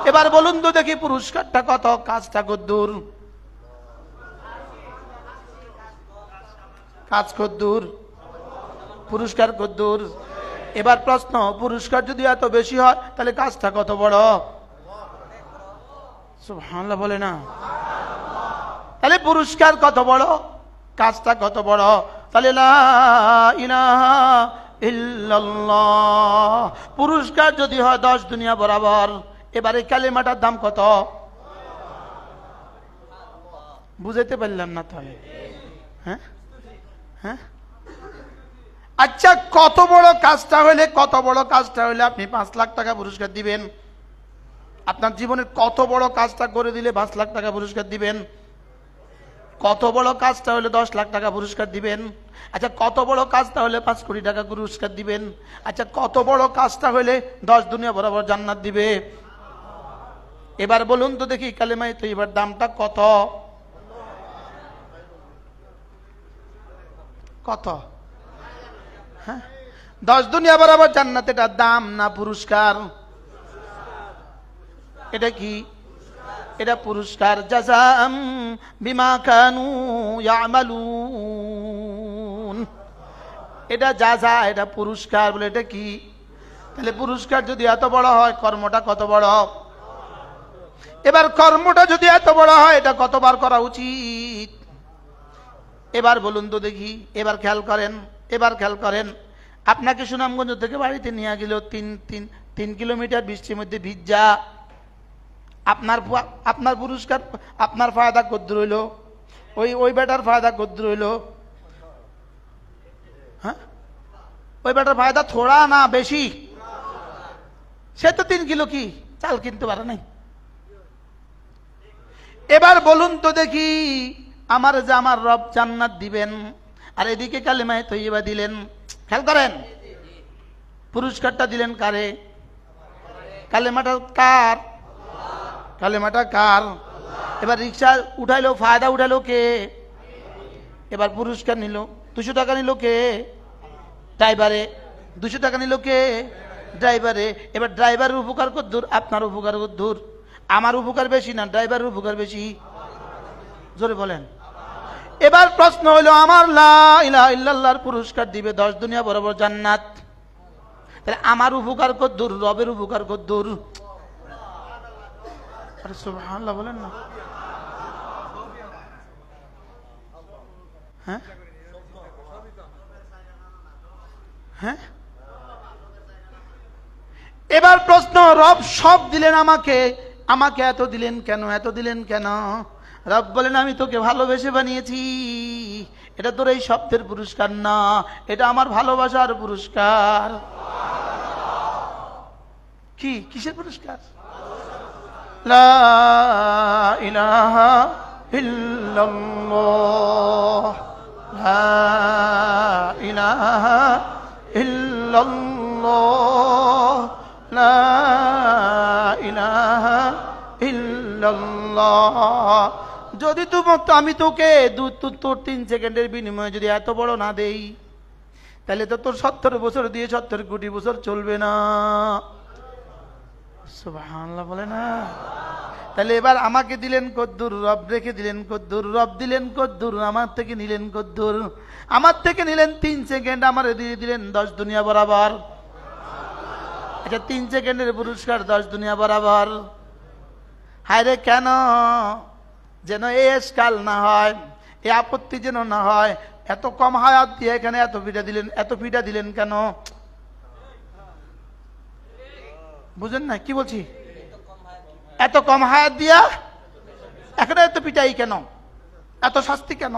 Speaker 1: এবার বলুন তো দেখি পুরস্কারটা কত, কাজটা কদ্দুর? কাজ কদ্দুর, পুরস্কার কদ্দুর? এবার প্রশ্ন, পুরস্কার যদি এত বেশি হয় তাহলে কাজটা কত বড়? সুবহানাল্লাহ বলে না? তাহলে পুরস্কার কত বড়, কাজটা কত বড়? তাহলে লা ইলাহা ইল্লাল্লাহ পুরস্কার যদি হয় 10 দুনিয়া বরাবর, এবারে কালেমাটার দাম কত? বুঝাইতে পারলাম না তাহলে? হ্যাঁ হ্যাঁ, আচ্ছা, কত বড় কাজটা হইলে আপনি 5 লাখ টাকা পুরস্কার দিবেন? আপনার জীবনের কত বড় কাজটা করে দিলে 5 লাখ টাকা পুরস্কার দিবেন? কত বড় কাজটা হলে 10 লাখ টাকা পুরস্কার দিবেন? আচ্ছা, কত বড় কাজটা হলে 5 কোটি টাকা পুরস্কার দিবেন? আচ্ছা, কত বড় কাজটা হলে 10 দুনিয়া বরাবর জান্নাত দিবে? এবার বলুন তো দেখি কালেমায়ে তয়্যিবার দামটা কত? কত? হ্যাঁ, 10 দুনিয়া বরাবর জান্নাত, এটা দাম না পুরস্কার? এটা কি? এটা পুরস্কার। জাযাম বিমা কানু ইয়ামালুন, এটা জাযা, এটা পুরস্কার বলে। এটা কি? তাহলে পুরস্কার যদি এত বড় হয়, কর্মটা কত বড়? এবার কর্মটা যদি এত বড় হয়, এটা কতবার করা উচিত? এবার বলুন তো দেখি, এবার খেয়াল করেন, এবার খেয়াল করেন। আপনাকে সুনামগঞ্জ থেকে বাড়িতে নিয়ে গেল 3 কিলোমিটার বৃষ্টির মধ্যে ভিজা। আপনার পুরস্কার, আপনার ফায়দা কদ্দুর হইল? ওই বেটার ফায়দা কদ্দুর হইল? হ্যাঁ, ওই বেটার ফায়দা থোড়া না বেশি? সে তো 3 কিলো কি চাল কিনতে পারে নাই। এবার বলুন তো দেখি, আমার যে আমার রব জান্নাত দিবেন, আর এদিকে কালেমায়ে তয়্যিবা দিলেন। খেয়াল করেন, পুরস্কারটা দিলেন কারে? কালেমাটা কার? কালেমাটা কার? এবার রিক্সা উঠাইলো, ফায়দা উঠাইলো কে? এবার পুরস্কার নিল 200 টাকা নিল কে? ড্রাইভারে। 200 টাকা নিল কে? ড্রাইভারে। এবার ড্রাইভারের উপকার কদ্দুর? আপনার উপকার কদ্দুর? আমার উপকার বেশি না ড্রাইভারের উপকার বেশি? জোরে বলেন। এবার প্রশ্ন হইল, আমার লা ইলাহা ইল্লাল্লাহর পুরস্কার দিবে 10 দুনিয়া বরাবর জান্নাত। তাহলে আমার উপকার কদ্দুর, রবের উপকার কদ্দুর? আরে সুবহানাল্লাহ বলেন না। হ্যাঁ হ্যাঁ, এবার প্রশ্ন, রব সব দিলেন আমাকে, আমাকে এত দিলেন কেন? এত দিলেন কেন? রব বলেন, আমি তোকে ভালোবেসে বানিয়েছি। এটা তোর এই শব্দের পুরস্কার না, এটা আমার ভালোবাসার পুরস্কার। কি কিসের পুরস্কার? লা ইলাহা ইল্লাল্লাহ, লা ইলাহা ইল্লাল্লাহ, লা ইলাহা ইল্লাল্লাহ। যদি আমি তোকে তোর 3 সেকেন্ডের বিনিময়ে যদি এত বড় না দেই, তাহলে তো তোর 70 বছর দিয়ে 70 কোটি বছর চলবে না। সুবহানাল্লাহ বলে না। তাহলে এবার আমাকে দিলেন কদ্দুর, রব রেখে দিলেন কদ্দুর? রব দিলেন কদ্দুর, আমার থেকে নিলেন কদ্দুর? আমার থেকে নিলেন 3 সেকেন্ড, আমার দিয়ে দিলেন 10 দুনিয়া বরাবর। আচ্ছা, 3 সেকেন্ডের পুরস্কার 10 দুনিয়া বরাবর। হায় রে, কেন? যেন এই এসকাল না হয়, এই আপত্তি যেন না হয়। এত কম হায়াত দিয়ে এখানে এত পিঠা দিলেন, এত পিঠা দিলেন কেন? বুঝেন না কি বলছি? এত কম হায়াত দিয়া এখানে এত পিটাই কেন? এত শাস্তি কেন?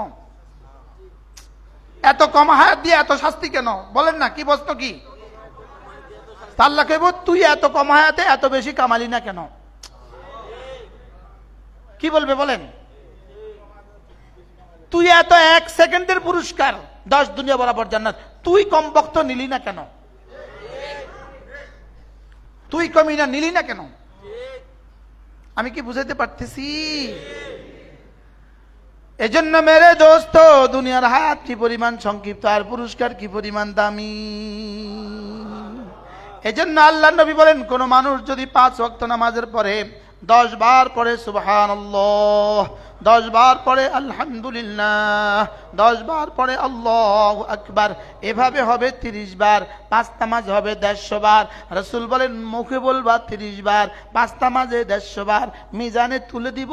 Speaker 1: এত কম হায়াত দিয়ে এত শাস্তি কেন? বলেন না, কি বস্তু কি? আল্লাহ কইব, তুই এত কম হায়াতে এত বেশি কামালি না কেন? কি বলবে বলেন? তুই এত 1 সেকেন্ডের পুরস্কার 10 দুনিয়া বরাবর জান্নাত, তুই কম বক্ত নিলি না কেন? তুই কমি না নিলি না কেন? আমি কি বুঝাইতে পারতেছি? এজন্য মেরে দোস্ত, দুনিয়ার হায়াত কি পরিমাণ সংক্ষিপ্ত, আর পুরস্কার কি পরিমাণ দামি। এজন্য আল্লাহ নবী বলেন, কোন মানুষ যদি 5 ওয়াক্ত নামাজের পরে 10 বার পড়ে সুবহানাল্লাহ, 10 বার পড়ে আলহামদুলিল্লাহ, 10 বার পড়ে আল্লাহু আকবার, এভাবে হবে 30 বার। 5 নামাজ হবে 150 বার। রাসূল বলেন, মুখে বলবা 30 বার, 5 নামাজে 150 বার, মিজানে তুলে দিব,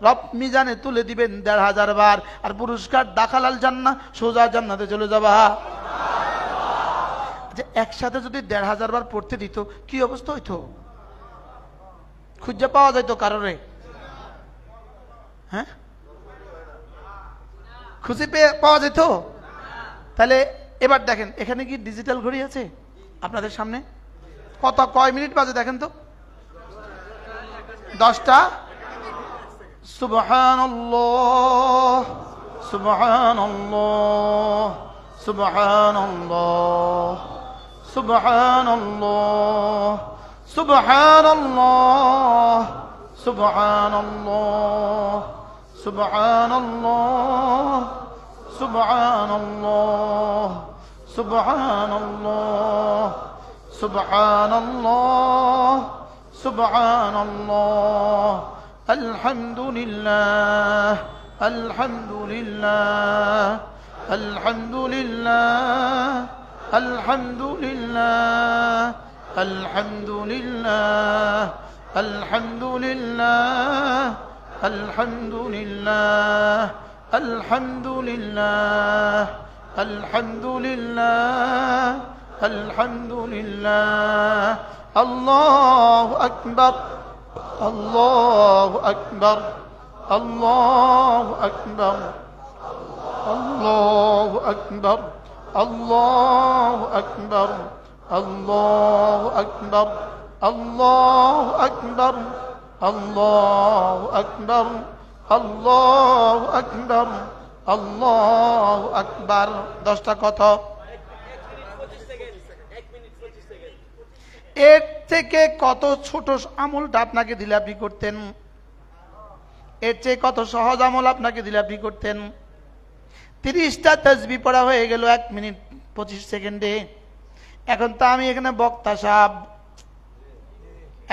Speaker 1: রব মিজানে তুলে দিবেন 1500 বার। আর পুরস্কার দাখালাল জান্নাহ, সোজা জান্নাতে চলে যাবা। যে একসাথে যদি 1500 বার পড়তে দিত, কি অবস্থা হইতো? খুঁজে পাওয়া যাইতো কারোরে? হ্যাঁ, খুঁজে পাওয়া যেত? তাহলে এবার দেখেন, এখানে কি ডিজিটাল ঘড়ি আছে আপনাদের সামনে? কয় মিনিট বাজে দেখেন তো? 10টা। সুবহানাল্লাহ, সুবহানাল্লাহ, সুবহানাল্লাহ, সুবহানাল্লাহ, সুবহানাল্লাহ, সুবহানাল্লাহ, সুবহানাল্লাহ, সুবহানাল্লাহ, সুবহানাল্লাহ, সুবহানাল্লাহ, সুবহানাল্লাহ, আলহামদুলিল্লাহ, আলহামদুলিল্লাহ, আলহামদুলিল্লাহ, আলহামদুলিল্লাহ, আলহামদুলিল্লাহ আলহামদুলিল্লাহ আলহামদুলিল্লাহ আলহামদুলিল্লাহ আলহামদুলিল্লাহ আলহামদুলিল্লাহ আল্লাহু আকবার আল্লাহু আকবার আল্লাহু আকবার আল্লাহু আকবার আল্লাহু আকবার আল্লাহু আকবার আল্লাহু আকবার আল্লাহু আকবার আল্লাহু আকবার আল্লাহু আকবার। 10টা কত? এর থেকে কত ছোট আমলটা আপনাকে দিলে আপনি করতেন? এর চেয়ে কত সহজ আমল আপনাকে দিলে আপনি করতেন? 30টা তাসবিহ পড়া হয়ে গেল 1 মিনিট 25 সেকেন্ডে। এখন তো আমি এখানে বক্তা সাহেব,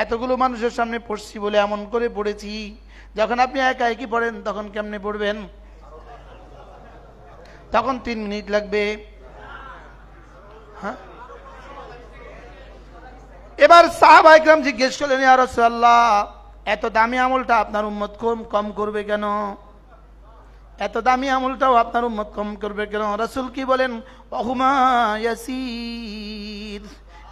Speaker 1: এতগুলো মানুষের সামনে পড়ছি বলে এমন করে পড়েছি। যখন আপনি একা একই পড়েন তখন কেমনে পড়বেন? তখন 3 মিনিট লাগবে। হ্যাঁ, এবার সাহাবা ইকরাম জিজ্ঞেস করলেন, ইয়া রাসূলুল্লাহ, এত দামি আমলটা আপনার উম্মত কম করবে কেন? এত দামি আমলটাও আপনার উম্মত কম করবে কেন? রাসূল কি বলেন? ওহুমা ইয়াসির,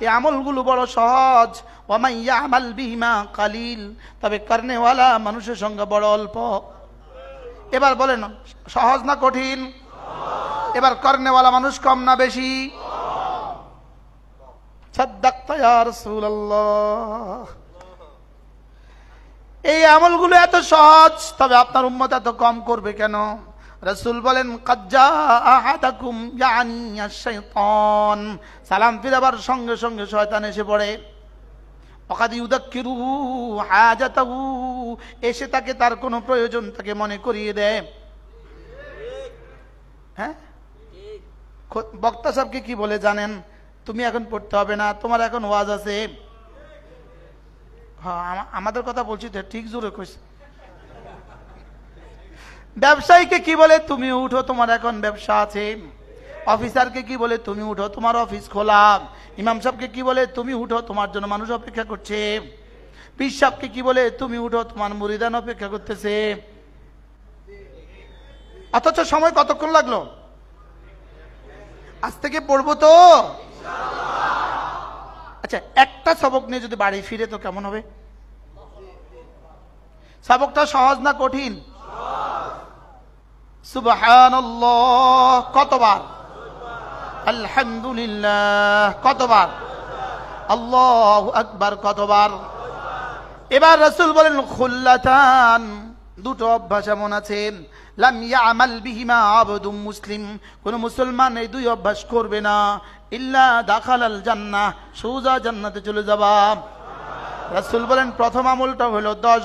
Speaker 1: এই আমলগুলো বড় সহজ। ওয়া ইয়ামাল বিহিমা কালিল, তবে করনেওয়ালা মানুষের সংখ্যা বড় অল্প। এবার বলেন সহজ না কঠিন? এবার করনেওয়ালা মানুষ কম না বেশি? সাদ্দাকতা ইয়া রাসূলুল্লাহ, এই আমলগুলো এত সহজ, তবে আপনার উম্মত এত কম করবে কেন? রাসূল বলেন, কাদ জাআ আহাদাকুম ইয়ানি আশ-শাইতান, সালাম ফিরাবার সঙ্গে সঙ্গে শয়তান এসে পড়ে। ওয়াকাদ ইউযাক্কিরুহু হাজাতাহু, এসে তাকে তার কোনো প্রয়োজন তাকে মনে করিয়ে দেয়। হ্যাঁ, বক্তা সাহেবকে কি বলে জানেন? তুমি এখন পড়তে হবে না, তোমার এখন ওয়াজ আছে। হ্যাঁ, আমাদের কথা বলছি তো, ঠিক জোরে কইছে। ব্যবসায়ীকে কি বলে? তুমি উঠো, তোমার এখন ব্যবসা আছে। অফিসারকে কি বলে? তুমি উঠো, তোমার অফিস খোলা। ইমাম সাহেবকে কি বলে? তুমি উঠো, তোমার জন্য মানুষ অপেক্ষা করছে। পীর সাহেবকে কি বলে? তুমি উঠো, তোমার মুরিদান অপেক্ষা করতেছে। অথচ সময় কতক্ষণ লাগলো? আজ থেকে পড়বো তো। আচ্ছা, একটা সবক নিয়ে যদি বাড়ি ফিরে তো কেমন হবে? সবকটা সহজ না কঠিন? সুবহানাল্লাহ কতবার? আলহামদুলিল্লাহ কতবার? আল্লাহু আকবার কতবার? এবার রাসূল বলেন, খুল্লাতান, দুটো অভ্যাস এমন আছেন, লাম ইয়ামাল বিহিমা আবদুম মুসলিম, কোন মুসলমান এই দুই অভ্যাস করবে না, ইল্লা দাখালাল জান্নাহ, সোজা জান্নাতে চলে যাবা। রাসূল বলেন, প্রথম আমলটা হলো 10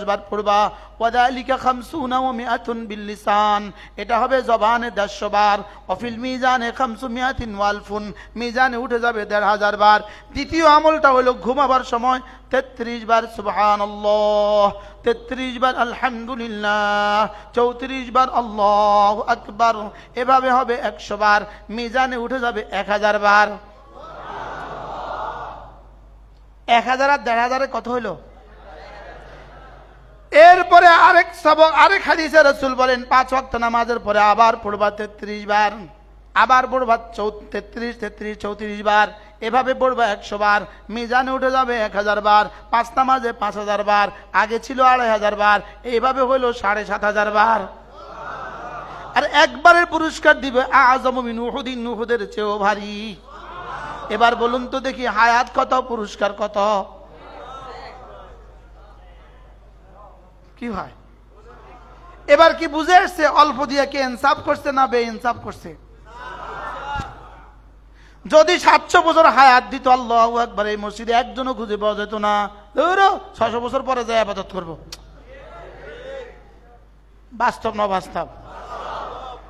Speaker 1: বার পড়বা। ওয়াযালিকা 50 ওয়া 100 বিল লিসান, এটা হবে জবানে 150 বার। ওয়াফিল মিজানে 500 ওয়া আলফুন, মিজানে উঠে যাবে 1500 বার। দ্বিতীয় আমলটা হলো ঘুমাবার সময় 33 বার সুবহানাল্লাহ, 33 বার আলহামদুলিল্লাহ, 34 বার আল্লাহু আকবার। এভাবে হবে 100 বার, মিজানে উঠে যাবে 1000 বার। 1000 আর 1500 কত হইল? এরপরে আরেক সবক, আরেক হাদিসে রাসূল বলেন, 5 ওয়াক্ত নামাজের পরে আবার পড়বা 33 বার, আবার পড়বা 33 বার, এভাবে পড়বা 100 বার, মিজানে উঠে যাবে 1000 বার। 5 নামাজে 5000 বার, আগে ছিল 2500 বার, এইভাবে হইল 7500 বার। আর একবারের পুরস্কার দিবে আযমু মিন উহুদিন, উহুদের চেয়েও ভারী। এবার বলুন তো দেখি, হায়াত কত, পুরস্কার কত? কি ভাই, এবার কি বুঝে আসছে? অল্প দিয়ে কি ইনসাফ করছে না বে ইনসাফ করছে? যদি 700 বছর হায়াত দিত, আল্লাহু আকবার, এই মসজিদে একজনও খুঁজে পাওয়া যেত না। 600 বছর পরে যায় ইবাদত করব। বাস্তব না বাস্তব?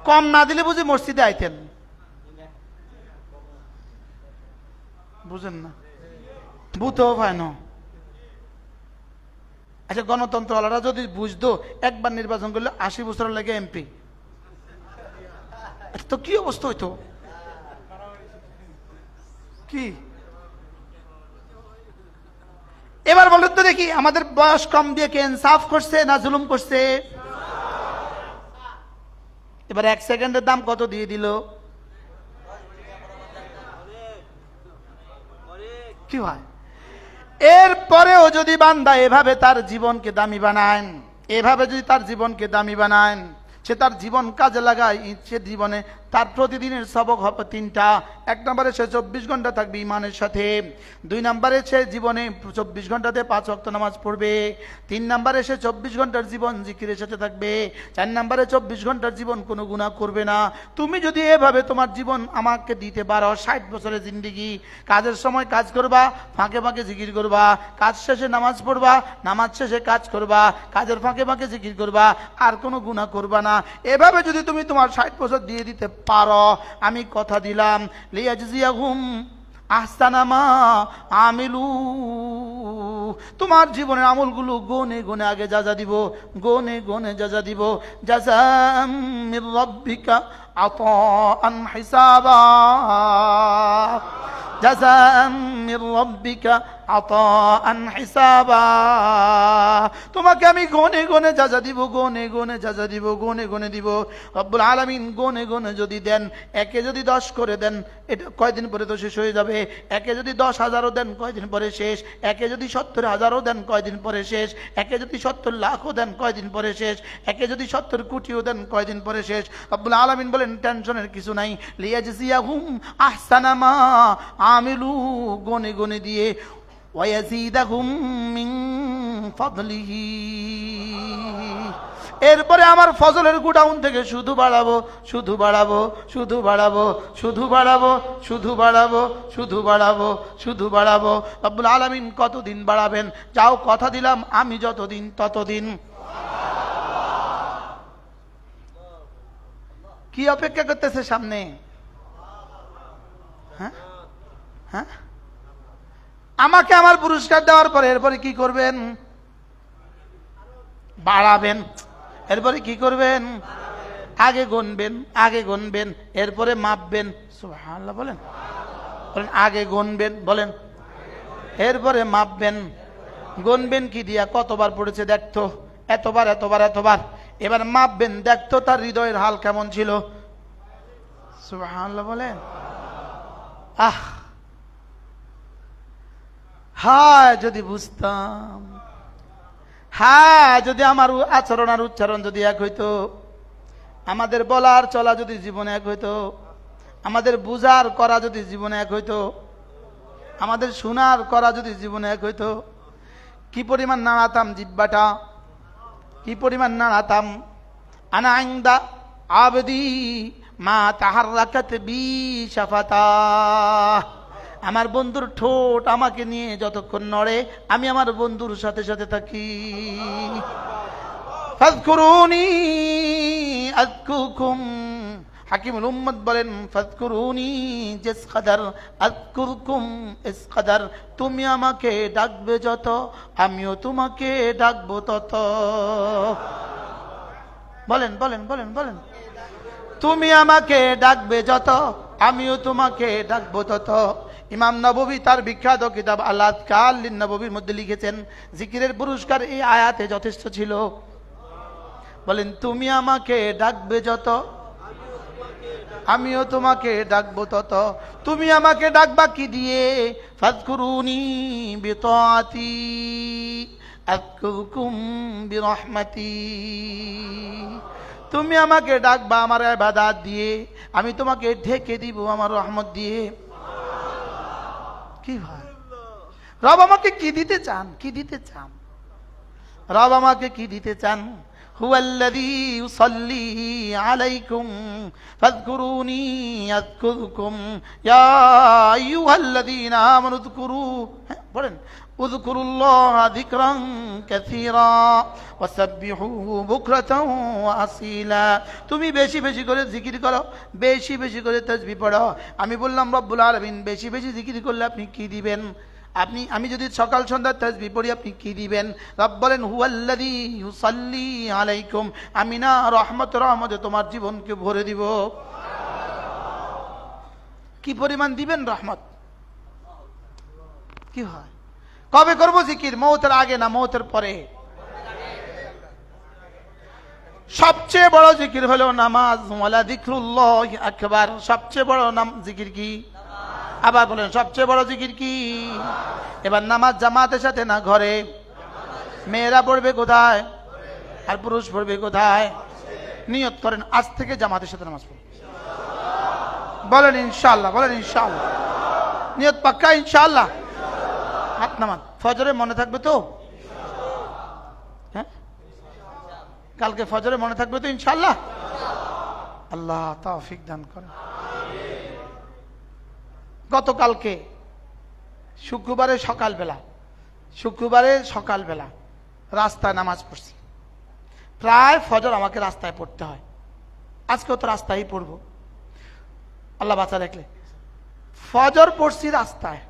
Speaker 1: কম না দিলে বুঝি মসজিদে আইতেন? বুঝেন না, বুঝতেও পায় না। আচ্ছা, গণতন্ত্রওয়ালারা যদি বুঝতো একবার নির্বাচন করলে 80 বছর লাগে এমপি, তো কি অবস্থা হইতো? কি এবার বলেন তো দেখি, আমাদের বয়স কম দিয়ে কে ইনসাফ করছে না জুলুম করছে? এবার 1 সেকেন্ডের দাম কত দিয়ে দিল? কি হয়? এরপরেও যদি বান্দা এভাবে তার জীবনকে দামি বানায়, এভাবে যদি তার জীবনকে দামি বানায়, সে তার জীবন কাজে লাগায়, সে জীবনে তার প্রতিদিনের সবক হবে 3টা। 1 নম্বরে সে 24 ঘন্টা থাকবে ইমানের সাথে। 2 নম্বরে সে জীবনে 24 ঘন্টাতে 5 ওয়াক্ত নামাজ পড়বে। 3 নম্বরে সে 24 ঘন্টার জীবন জিকিরের সাথে থাকবে। 4 নম্বরে 24 ঘন্টার জীবন কোনো গুনাহ করবে না। তুমি যদি এভাবে তোমার জীবন আমাকে দিতে পারো, 60 বছরের জিন্দেগি, কাজের সময় কাজ করবা, ফাঁকে ফাঁকে জিকির করবা, কাজ শেষে নামাজ পড়বা, নামাজ শেষে কাজ করবা, কাজের ফাঁকে ফাঁকে জিকির করবা, আর কোনো গুনাহ করবা না। এভাবে যদি তুমি তোমার 60 বছর দিয়ে দিতে পারো, আমি কথা দিলাম লিয়াজজিয়াহুম আহসানা মা আমিলু, তোমার জীবনের আমলগুলো গনে গনে আগে যা দিব, গনে গনে যা দিব। জাযাম মির রাব্বিকা আতাআন হিসাবা, জাযাম মির রাব্বিকা আতাআন হিসাবা, তোমাকে আমি গনে গনে যা দিব, গনে গনে যা দিব, গনে গনে দিব। রব্বুল আলামিন গনে গনে যদি দেন, একে যদি 10 করে দেন, এটা কয়দিন পরে তো শেষ হয়ে যাবে। একে যদি 10,000ও দেন, কয়দিন পরে শেষ। একে যদি 70,000ও দেন, কয়দিন পরে শেষ। একে যদি 70 লাখও দেন, কয়দিন পরে শেষ। একে যদি 70 কোটিও দেন, কয়দিন পরে শেষ। রব্বুল আলামিন বলেন টেনশনের কিছু নাই, লিয়াজজিয়াহুম আহসানা মা আমিলু, গনে গনে দিয়ে ওয়ায়াজিদাহুম মিন ফাদলিহি, এরপরে আমার ফজলের গোডাউন থেকে শুধু বাড়াবো, শুধু বাড়াবো, শুধু বাড়াবো, শুধু বাড়াবো, শুধু বাড়াবো, শুধু বাড়াবো, শুধু বাড়াবো। রব্বুল আলামিন কতদিন বাড়াবেন? যাও, কথা দিলাম আমি যতদিন ততদিন। কি অপেক্ষা করতেছে সামনে? হ্যাঁ হ্যাঁ, আমাকে আমার পুরস্কার দেওয়ার পরে এরপরে কি করবেন? বাড়াবেন। এরপরে কি করবেন? আগে গুনবেন, আগে গুনবেন, এরপরে মাপবেন। সুবহানাল্লাহ বলেন, বলেন আগে গুনবেন, বলেন এরপরে মাপবেন। গুনবেন কি দিয়া? কতবার পড়েছে দেখতো, এতবার এতবার এতবার। এবার মাপবেন, দেখতো তার হৃদয়ের হাল কেমন ছিল। সুবহানাল্লাহ বলেন। আহ হায় যদি বুঝতাম, হ্যাঁ যদি আমার আচরণ আর উচ্চারণ যদি এক হইতো, আমাদের বলার চলা যদি জীবনে এক হইতো, আমাদের বুঝার করা যদি জীবনে এক হইতো, আমাদের শোনার করা যদি জীবনে এক হইতো, কি পরিমাণ নাড়াতাম জিহ্বাটা, কি পরিমাণ নাড়াতাম। আনা ইনদা আবদি মা তাহাররাকাত বি শাফাতা, আমার বন্ধুর ঠোঁট আমাকে নিয়ে যতক্ষণ নড়ে, আমি আমার বন্ধুর সাথে সাথে থাকি। ফাযকুরুনি আযকুরকুম, হাকিমুল উম্মত বলেন ফাযকুরুনি জিস কদর আযকুরকুম ইস কদর, তুমি আমাকে ডাকবে যত, আমিও তোমাকে ডাকবো তত। বলেন বলেন বলেন বলেন, তুমি আমাকে ডাকবে যত, আমিও তোমাকে ডাকবো তত। ইমাম নববী তার বিখ্যাত কিতাব আল আযকার লিন নববীর মধ্যে লিখেছেন, জিকিরের পুরস্কার এই আয়াতে যথেষ্ট ছিল। বলেন তুমি আমাকে ডাকবে যত, আমিও তোমাকে ডাকবো তত। তুমি আমাকে ডাকবা কি দিয়ে? ফাযকুরুনি বিতাআতি আযকুরকুম বিরহমাতি, তুমি আমাকে ডাকবা আমার ইবাদত দিয়ে, আমি তোমাকে ঢেকে দিব আমার রহমত দিয়ে। কি ভাই, রব আমাকে কি দিতে চান? কি দিতে চান? রব আমাকে কি দিতে চান? হুয়াল্লাযী ইউসাল্লি আলাইকুম ফাযকুরুনি আযকুরকুম ইয়া আইয়ুহাল্লাযীনা আমানু যকুরু, পড়েন উযকুরুল্লাহা যিকরান কাসীরা ওয়াসাব্বিহুহু বুকরাতাও ওয়া আসীলা, তুমি বেশি বেশি করে জিকির করো, বেশি বেশি করে তাসবিহ পড়ো। আমি বললাম রব্বুল আলামিন বেশি বেশি জিকির করলে আপনি কি দিবেন? আপনি, আমি যদি সকাল সন্ধ্যা তাসবিহ পড়ি আপনি কি দিবেন? রব বলেন হুয়াল্লাযী ইউসাল্লি আলাইকুম, আমি না রহমতে তোমার জীবনকে ভরে দিব। কি পরিমাণ দিবেন রহমত? কি হয়? কবে করবো জিকির? মৌতের আগে না মৌতের পরে? সবচেয়ে বড় জিকির হলো নামাজ। ওয়ালা যিকরুল্লাহি আকবার। সবচেয়ে বড় জিকির কি? আবার বলেন, সবচেয়ে বড় জিকির কি? এবার নামাজ জামাতের সাথে না ঘরে? মেয়েরা পড়বে কোথায় আর পুরুষ পড়বে কোথায়? নিয়ত করেন আজ থেকে জামাতের সাথে নামাজ পড়ব। বলেন ইনশাআল্লাহ, বলেন ইনশাআল্লাহ। নিয়ত পাক্কা ইনশাআল্লাহ? হাত নামান। ফজরে মনে থাকবে তো? হ্যাঁ, কালকে ফজরে মনে থাকবে তো ইনশাআল্লাহ? আল্লাহ তৌফিক দান করেন। গতকালকে শুক্রবারে সকালবেলা রাস্তায় নামাজ পড়ছি। প্রায় ফজর আমাকে রাস্তায় পড়তে হয়। আজকেও তো রাস্তায় পড়বো, আল্লাহ বাঁচা রাখলে। ফজর পড়ছি রাস্তায়।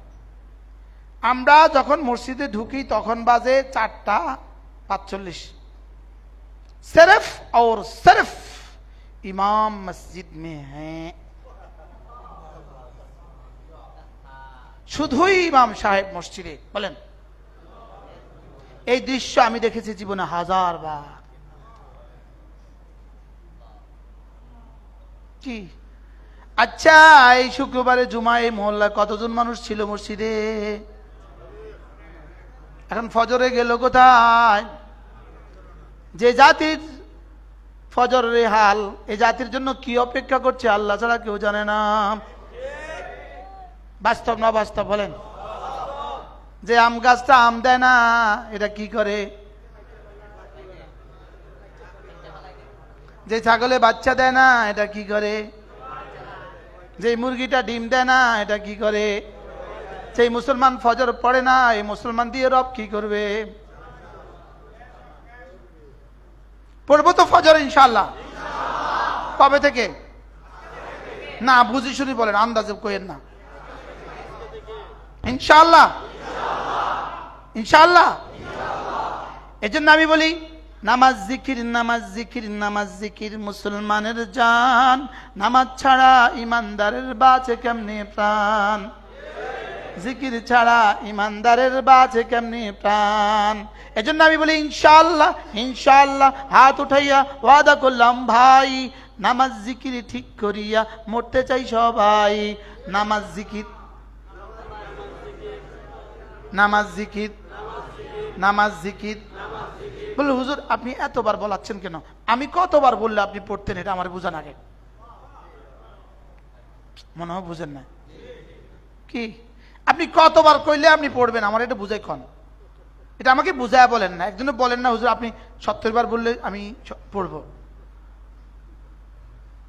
Speaker 1: আমরা যখন মসজিদে ঢুকি তখন বাজে 4:45। सिर्फ और सिर्फ इमाम मस्जिद में हैं। শুধুই ইমাম সাহেব মসজিদে। বলেন, এই দৃশ্য আমি দেখেছি জীবনে 1000 বার। কি আচ্ছা, এই শুক্রবারে জুমায় এই মহল্লায় কতজন মানুষ ছিল মসজিদে? এখন ফজরে গেল কোথায়? যে জাতির ফজরের হাল, এই জাতির জন্য কি অপেক্ষা করছে আল্লাহ ছাড়া কেউ জানে না। বাস্তব না বাস্তব? বলেন। যে আম গাছটা আম দেয় না, এটা কি করে? যে ছাগলে বাচ্চা দেয় না, এটা কি করে? যে মুরগিটা ডিম দেয় না, এটা কি করে? সেই মুসলমান ফজর পড়ে না, এই মুসলমান দিয়ে রব কি করবে? পড়বো তো ফজর ইনশাআল্লাহ। কবে থেকে? না বুঝি শুনি বলেন, আন্দাজে কইেন না। ইনশাআল্লাহ, ইনশাআল্লাহ। এজন্য আমি বলি নামাজ জিকির, নামাজ জিকির, নামাজ জিকির মুসলমানের জান। নামাজ ছাড়া ইমানদারের বাঁচে কেমনে প্রাণ? জিকির ছাড়া ইমানদারের বাঁচে কেমনে প্রাণ? এজন্য আমি বলি ইনশাআল্লাহ, ইনশাআল্লাহ। হাত উঠাইয়া ওয়াদা করলাম ভাই, নামাজ জিকির ঠিক করিয়া মরতে চাই সবাই। নামাজ জিকির, নামাজ জিকির, নামাজ জিকির। বলে হুজুর আপনি এতবার বলাচ্ছেন কেন? আমি কতবার বললে আপনি পড়তেন, এটা আমার বুঝান আগে। মনে হয় বুঝেন না। কি আপনি কতবার কইলে আপনি পড়বেন, আমার এটা বুঝাই খন। এটা আমাকে বুঝায় বলেন না। একজনে বলেন না হুজুর আপনি 70 বার বললে আমি পড়ব।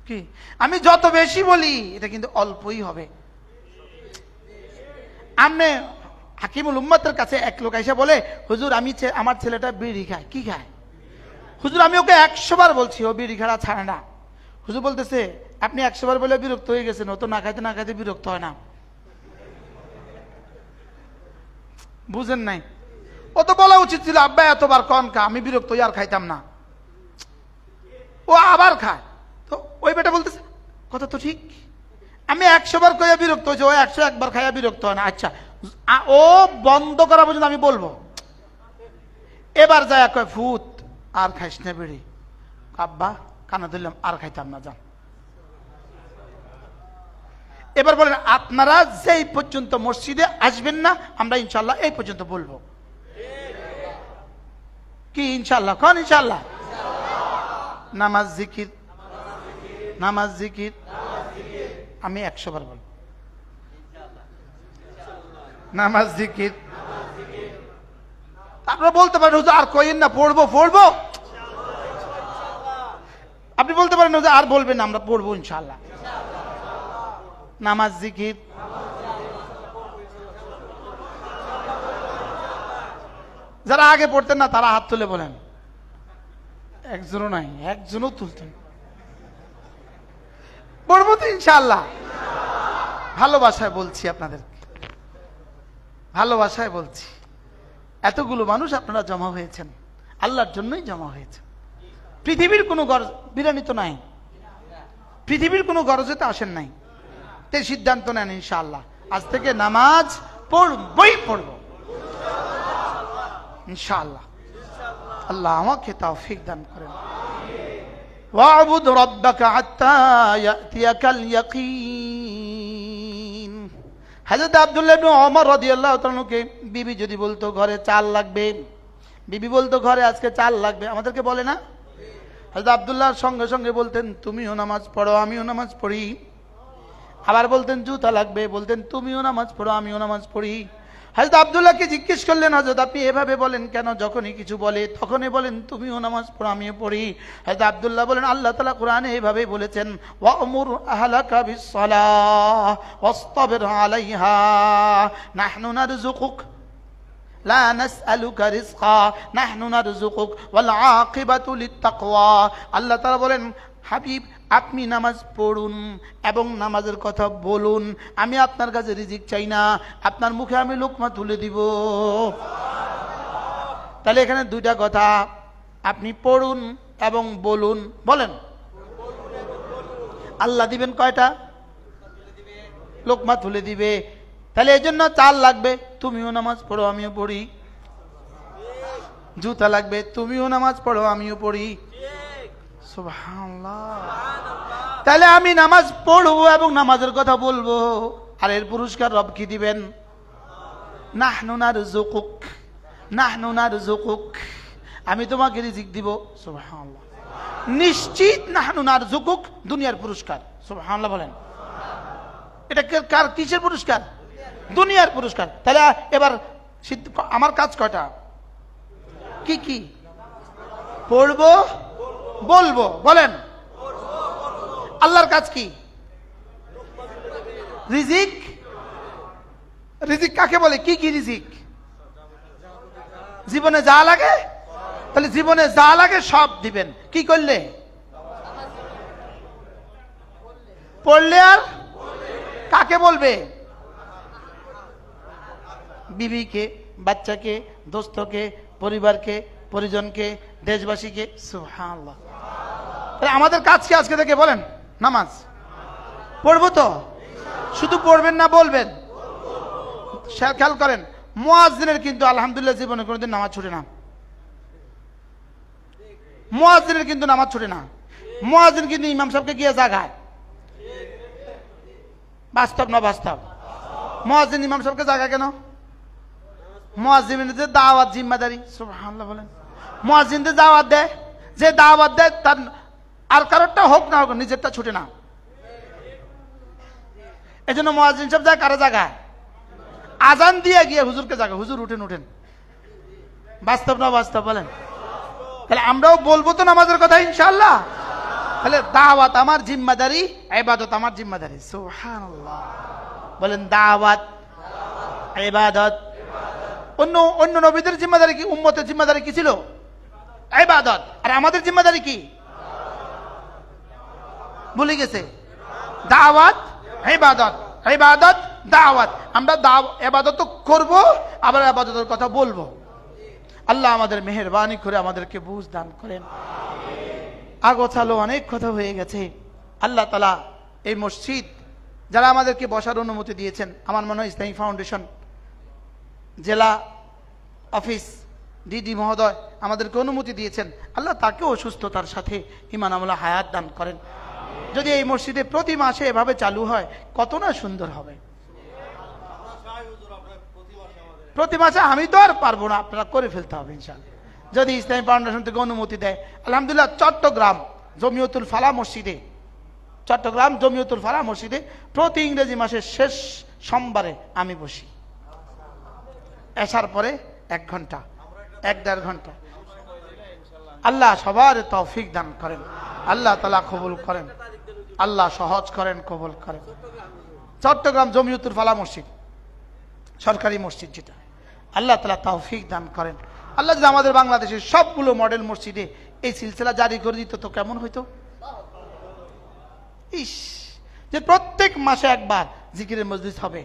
Speaker 1: কি আমি যত বেশি বলি এটা কিন্তু অল্পই হবে। আমনে হাকিমুল উম্মতের কাছে এক লোক এসে বলে, হুজুর আমি আমার ছেলেটা বিড়ি খায়। কি খায়? হুজুর আমি ওকে 100 বার বলছি, ও বিড়ি খাওয়া ছাড়ে না। হুজুর বলতেছে আপনি 100 বার বলে বিরক্ত হয়ে গেছেন, ও তো না খাইতে না খাইতে বিরক্ত হয় না। বুঝেন নাই? ও তো বলা উচিত ছিল আব্বা এতবার কন খা, আমি বিরক্ত হই আর খাইতাম না। ও আবার খায়। তো ওই বেটা বলতেছে কথা তো ঠিক, আমি 100 বার কইয়া বিরক্ত হয়েছে, ও 101 বার খাইয়া বিরক্ত হয় না। আচ্ছা ও বন্ধ করা পর্যন্ত আমি বলবো। এবার যায় কয় ফুত আর খাইস না বিড়ি। আব্বা কানা ধরলাম আর খাইতাম না, যান। এবার বলেন আপনারা যেই পর্যন্ত মসজিদে আসবেন না, আমরা ইনশাআল্লাহ এই পর্যন্ত বলবো। কি ইনশাআল্লাহ? কোন ইনশাআল্লাহ? নামাজ জিকির, নামাজ জিকির আমি 100 বার বলবো। নামাজ জিকির। আপনারা বলতে পারেন হুজুর আর কইেন না, পড়বো পড়বো। আপনি বলতে পারেন হুজুর আর বলবেন না, আমরা পড়বো ইনশাআল্লাহ। নামাজ জিকির। যারা আগে পড়তেন না তারা হাত তুলে বলেন। একজনও নাই, একজনও তুলতেন। পড়বো তো ইনশাআল্লাহ। ভালোবাসায় বলছি আপনাদেরকে, ভালোবাসায় বলছি। এতগুলো মানুষ আপনারা জমা হয়েছেন, আল্লাহর জন্যই জমা হয়েছে। পৃথিবীর কোনো গরজ, বিরানি তো নাই, পৃথিবীর কোনো গরজে তো আসেন নাই। তে সিদ্ধান্ত নেন ইনশাআল্লাহ আজ থেকে নামাজ পড়বই পড়বো। ইনশাআল্লাহ। আল্লাহ আমাকে তৌফিক দান করেন। ওয়া'বুদ রাব্বাকা হাত্তা ইয়াতিয়াকাল ইয়াকিন। হযরত আব্দুল্লাহ ইবনে ওমর রাদিয়াল্লাহু তাআলাকে বিবি যদি বলতো ঘরে চাল লাগবে, বিবি বলতো ঘরে আজকে চাল লাগবে, আমাদেরকে বলে না? হযরত আব্দুল্লাহর সঙ্গে সঙ্গে বলতেন তুমিও নামাজ পড়ো আমিও নামাজ পড়ি। আবার বলতেন জুতা লাগবে, বলতেন তুমিও নামাজ পড়ো আমিও নামাজ পড়ি। হযরত আব্দুল্লাহকে জিজ্ঞেস করলেন হযরত আপনি এভাবে বলেন কেন? যখনই কিছু বলে তখনই বলেন তুমিও নামাজ পড়ো আমিও পড়ি। হযরত আব্দুল্লাহ বলেন আল্লাহ তাআলা কোরআনে এভাবে বলেছেন ওয়া'মুর আহলাকা বিস-সালাহ ওয়াসতাবির আলাইহা নাহনু নারযুকুক লা নাসআলুকা রিজকা নাহনু নারযুকুক ওয়াল আকিবাতু লিত-তাকওয়া। আল্লাহ তাআলা বলেন হাবিব আপনি নামাজ পড়ুন এবং নামাজের কথা বলুন, আমি আপনার কাছে রিজিক চাই না, আপনার মুখে আমি লোকমা তুলে দিব। তাহলে এখানে দুইটা কথা, আপনি পড়ুন এবং বলুন। বলেন আল্লাহ দিবেন কয়টা? লোকমা তুলে দিবে। তাহলে এই জন্য চাল লাগবে, তুমিও নামাজ পড়ো আমিও পড়ি। জুতা লাগবে, তুমিও নামাজ পড়ো আমিও পড়ি। সুবহানাল্লাহ। তাহলে আমি নামাজ পড়বো এবং নামাজের কথা বলবো, আর এর পুরস্কার রব কি দিবেন? নাহনু নারযুকুক নাহনু নারযুকুক, আমি তোমাকে রিজিক দিব। সুবহানাল্লাহ। নিশ্চিত নাহনু নারযুকুক দুনিয়ার পুরস্কার। সুবহানাল্লাহ বলেন। এটা কার কিসের পুরস্কার? দুনিয়ার পুরস্কার। তাহলে এবার আমার কাজ কয়টা? কি কি? পড়বো বলবো। বলেন আল্লাহর কাজ কি? রিজিক। রিজিক কাকে বলে? কি কি রিজিক? জীবনে যা লাগে, তাহলে জীবনে যা লাগে সব দিবেন। কি করলে? পড়লে। আর কাকে বলবে? বিবিকে, বাচ্চাকে, দোস্তকে, পরিবারকে, পরিজনকে, দেশবাসীকে। সুবহানাল্লাহ। আমাদের কাজ কি আজকে থেকে? বলেন নামাজ পড়বো তো? শুধু পড়বেন না, বলবেন। খেয়াল করেন মুয়াজ্জিনের কিন্তু আলহামদুলিল্লাহ জীবনে কোনোদিন নামাজ ছুটে না। মুয়াজ্জিনের কিন্তু নামাজ ছুটে না। মুয়াজ্জিন কিন্তু ইমাম সাহেবকে গিয়ে জাগায়। বাস্তব না বাস্তব? মুয়াজ্জিন ইমাম সাহেবকে জাগায় কেন? মুয়াজ্জিনের দাওয়াত জিম্মাদারি। সুবহানাল্লাহ বলেন। মুয়াজ্জিনদের দাওয়াত দেয়, যে দাওয়াত দেয় তার আর কারোরটা হোক না হোক নিজেরটা ছুটে না। এই জন্য মুয়াজ্জিন সাহেব যায় কারো জায়গায়? আজান দিয়ে গিয়ে হুজুরকে জায়গা, হুজুর উঠেন উঠেন। বাস্তব না বাস্তব? বলেন। তাহলে আমরাও বলবো তো নামাজের কথা ইনশাআল্লাহ। তাহলে দাওয়াত আমার জিম্মাদারি, ইবাদত আমার জিম্মাদারি। সুবহানাল্লাহ বলেন। দাওয়াত, ইবাদত। অন্য অন্য নবীদের জিম্মাদারি কি? উম্মতের জিম্মাদারি কি ছিল? ইবাদত। আর আমাদের জিম্মাদারি কি? ভুলে গেছে। দাওয়াত, ইবাদত, ইবাদত, দাওয়াত। আমরা ইবাদত করব, আবার ইবাদতের কথা বলবো। আল্লাহ আমাদের মেহেরবানি করে আমাদেরকে বুঝ দান করেন। আগোছালো অনেক কথা হয়ে গেছে। আল্লাহ তাআলা এই মসজিদ যারা আমাদেরকে বসার অনুমতি দিয়েছেন, আমার মনে হয় ইসলামী ফাউন্ডেশন জেলা অফিস ডিডি মহোদয় আমাদেরকে অনুমতি দিয়েছেন। আল্লাহ তাকেও সুস্থতার সাথে ঈমান আমল হায়াত দান করেন। যদি এই মসজিদে প্রতি মাসে এভাবে চালু হয় কত না সুন্দর হবে। প্রতি মাসে আমি তো আর পারবো না, আপনারা করে ফেলতে হবে ইনশাআল্লাহ, যদি ইসলামী ফাউন্ডেশন থেকে অনুমতি দেয়। আলহামদুলিল্লাহ চট্টগ্রাম জমিয়তুল ফালাহ মসজিদে, চট্টগ্রাম জমিয়তুল ফালাহ মসজিদে প্রতি ইংরেজি মাসের শেষ সোমবারে আমি বসি। এসার পরে 1 ঘন্টা, 1-1.5 ঘন্টা। আল্লাহ সবার তৌফিক দান করেন। আল্লাহ তাআলা কবুল করেন। আল্লাহ সহজ করেন, কবুল করেন। চট্টগ্রাম জমিয়তুল ফালাহ মসজিদ সরকারি মসজিদ যেটা, আল্লাহ তাআলা তৌফিক দান করেন। আল্লাহ যদি আমাদের বাংলাদেশের সবগুলো মডেল মসজিদে এই সিলসিলা জারি করে দিত তো কেমন হইতো? ইস, যে প্রত্যেক মাসে একবার জিকিরের মজলিস হবে,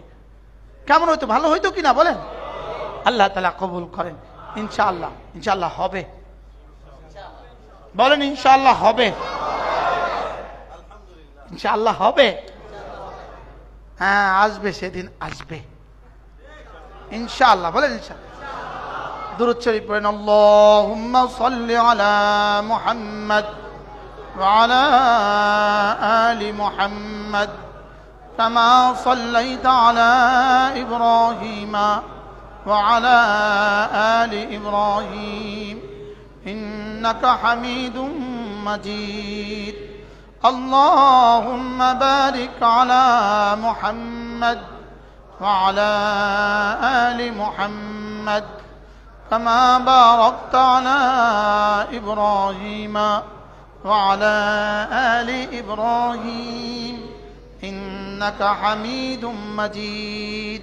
Speaker 1: কেমন হইতো? ভালো হইতো কিনা বলেন? আল্লাহ তাআলা কবুল করেন। ইনশাআল্লাহ, ইনশাআল্লাহ হবে। বলেন ইনশাআল্লাহ হবে। ইনশাআল্লাহ হবে। হ্যাঁ আসবে, সেদিন আসবে ইনশাআল্লাহ। বলেন ইনশাআল্লাহ। দুরূদ শরীফ পড়েন আল্লাহুম্মা সাল্লি আলা মুহাম্মাদ ওয়া আলা আলি মুহাম্মাদ কামা সাল্লাইতা আলা ইব্রাহিমা ওয়া আলা আলি ইব্রাহিম ইন্নাকা হামিদুম মাজিদ আল্লাহুম্মা বারিক আলা মুহাম্মাদ ওয়া আলা আলি মুহাম্মাদ كما باركت على إبراهيم وعلى آل إبراهيم إنك حميد مجيد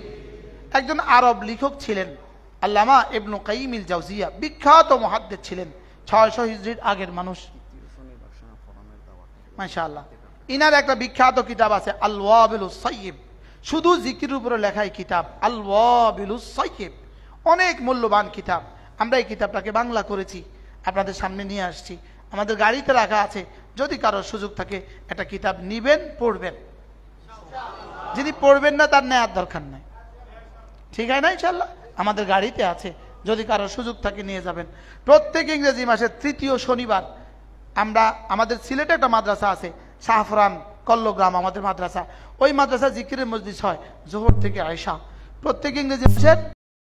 Speaker 1: একজন আরব লেখক ছিলেন আল্লামা ইবনে কাইয়িম আল জাওজিয়া, বিখ্যাত মুহাদ্দিস ছিলেন, 600 হিজরির আগের মানুষ। মাশাআল্লাহ। ইনার একটা বিখ্যাত কিতাব আছে আল ওয়াবিলুস সাইয়্যিব, শুধু জিকিরের উপরে লেখা এই কিতাব আল ওয়াবিলুস সাইয়্যিব, অনেক মূল্যবান কিতাব। আমরা এই কিতাবটাকে বাংলা করেছি, আপনাদের সামনে নিয়ে আসছি, আমাদের গাড়িতে রাখা আছে। যদি কারোর সুযোগ থাকে একটা কিতাব নিবেন, পড়বেন। যিনি পড়বেন না তার নেয়ার দরকার নাই, ঠিক আছে না? ইনশাআল্লাহ আমাদের গাড়িতে আছে, যদি কারোর সুযোগ থাকে নিয়ে যাবেন। প্রত্যেক ইংরেজি মাসের 3য় শনিবার আমরা, আমাদের সিলেটে একটা মাদ্রাসা আছে শাহফরান কল্লগ্রাম আমাদের মাদ্রাসা, ওই মাদ্রাসা জিকিরের মজলিস হয় জোহর থেকে আয়শা, প্রত্যেক ইংরেজি মাসের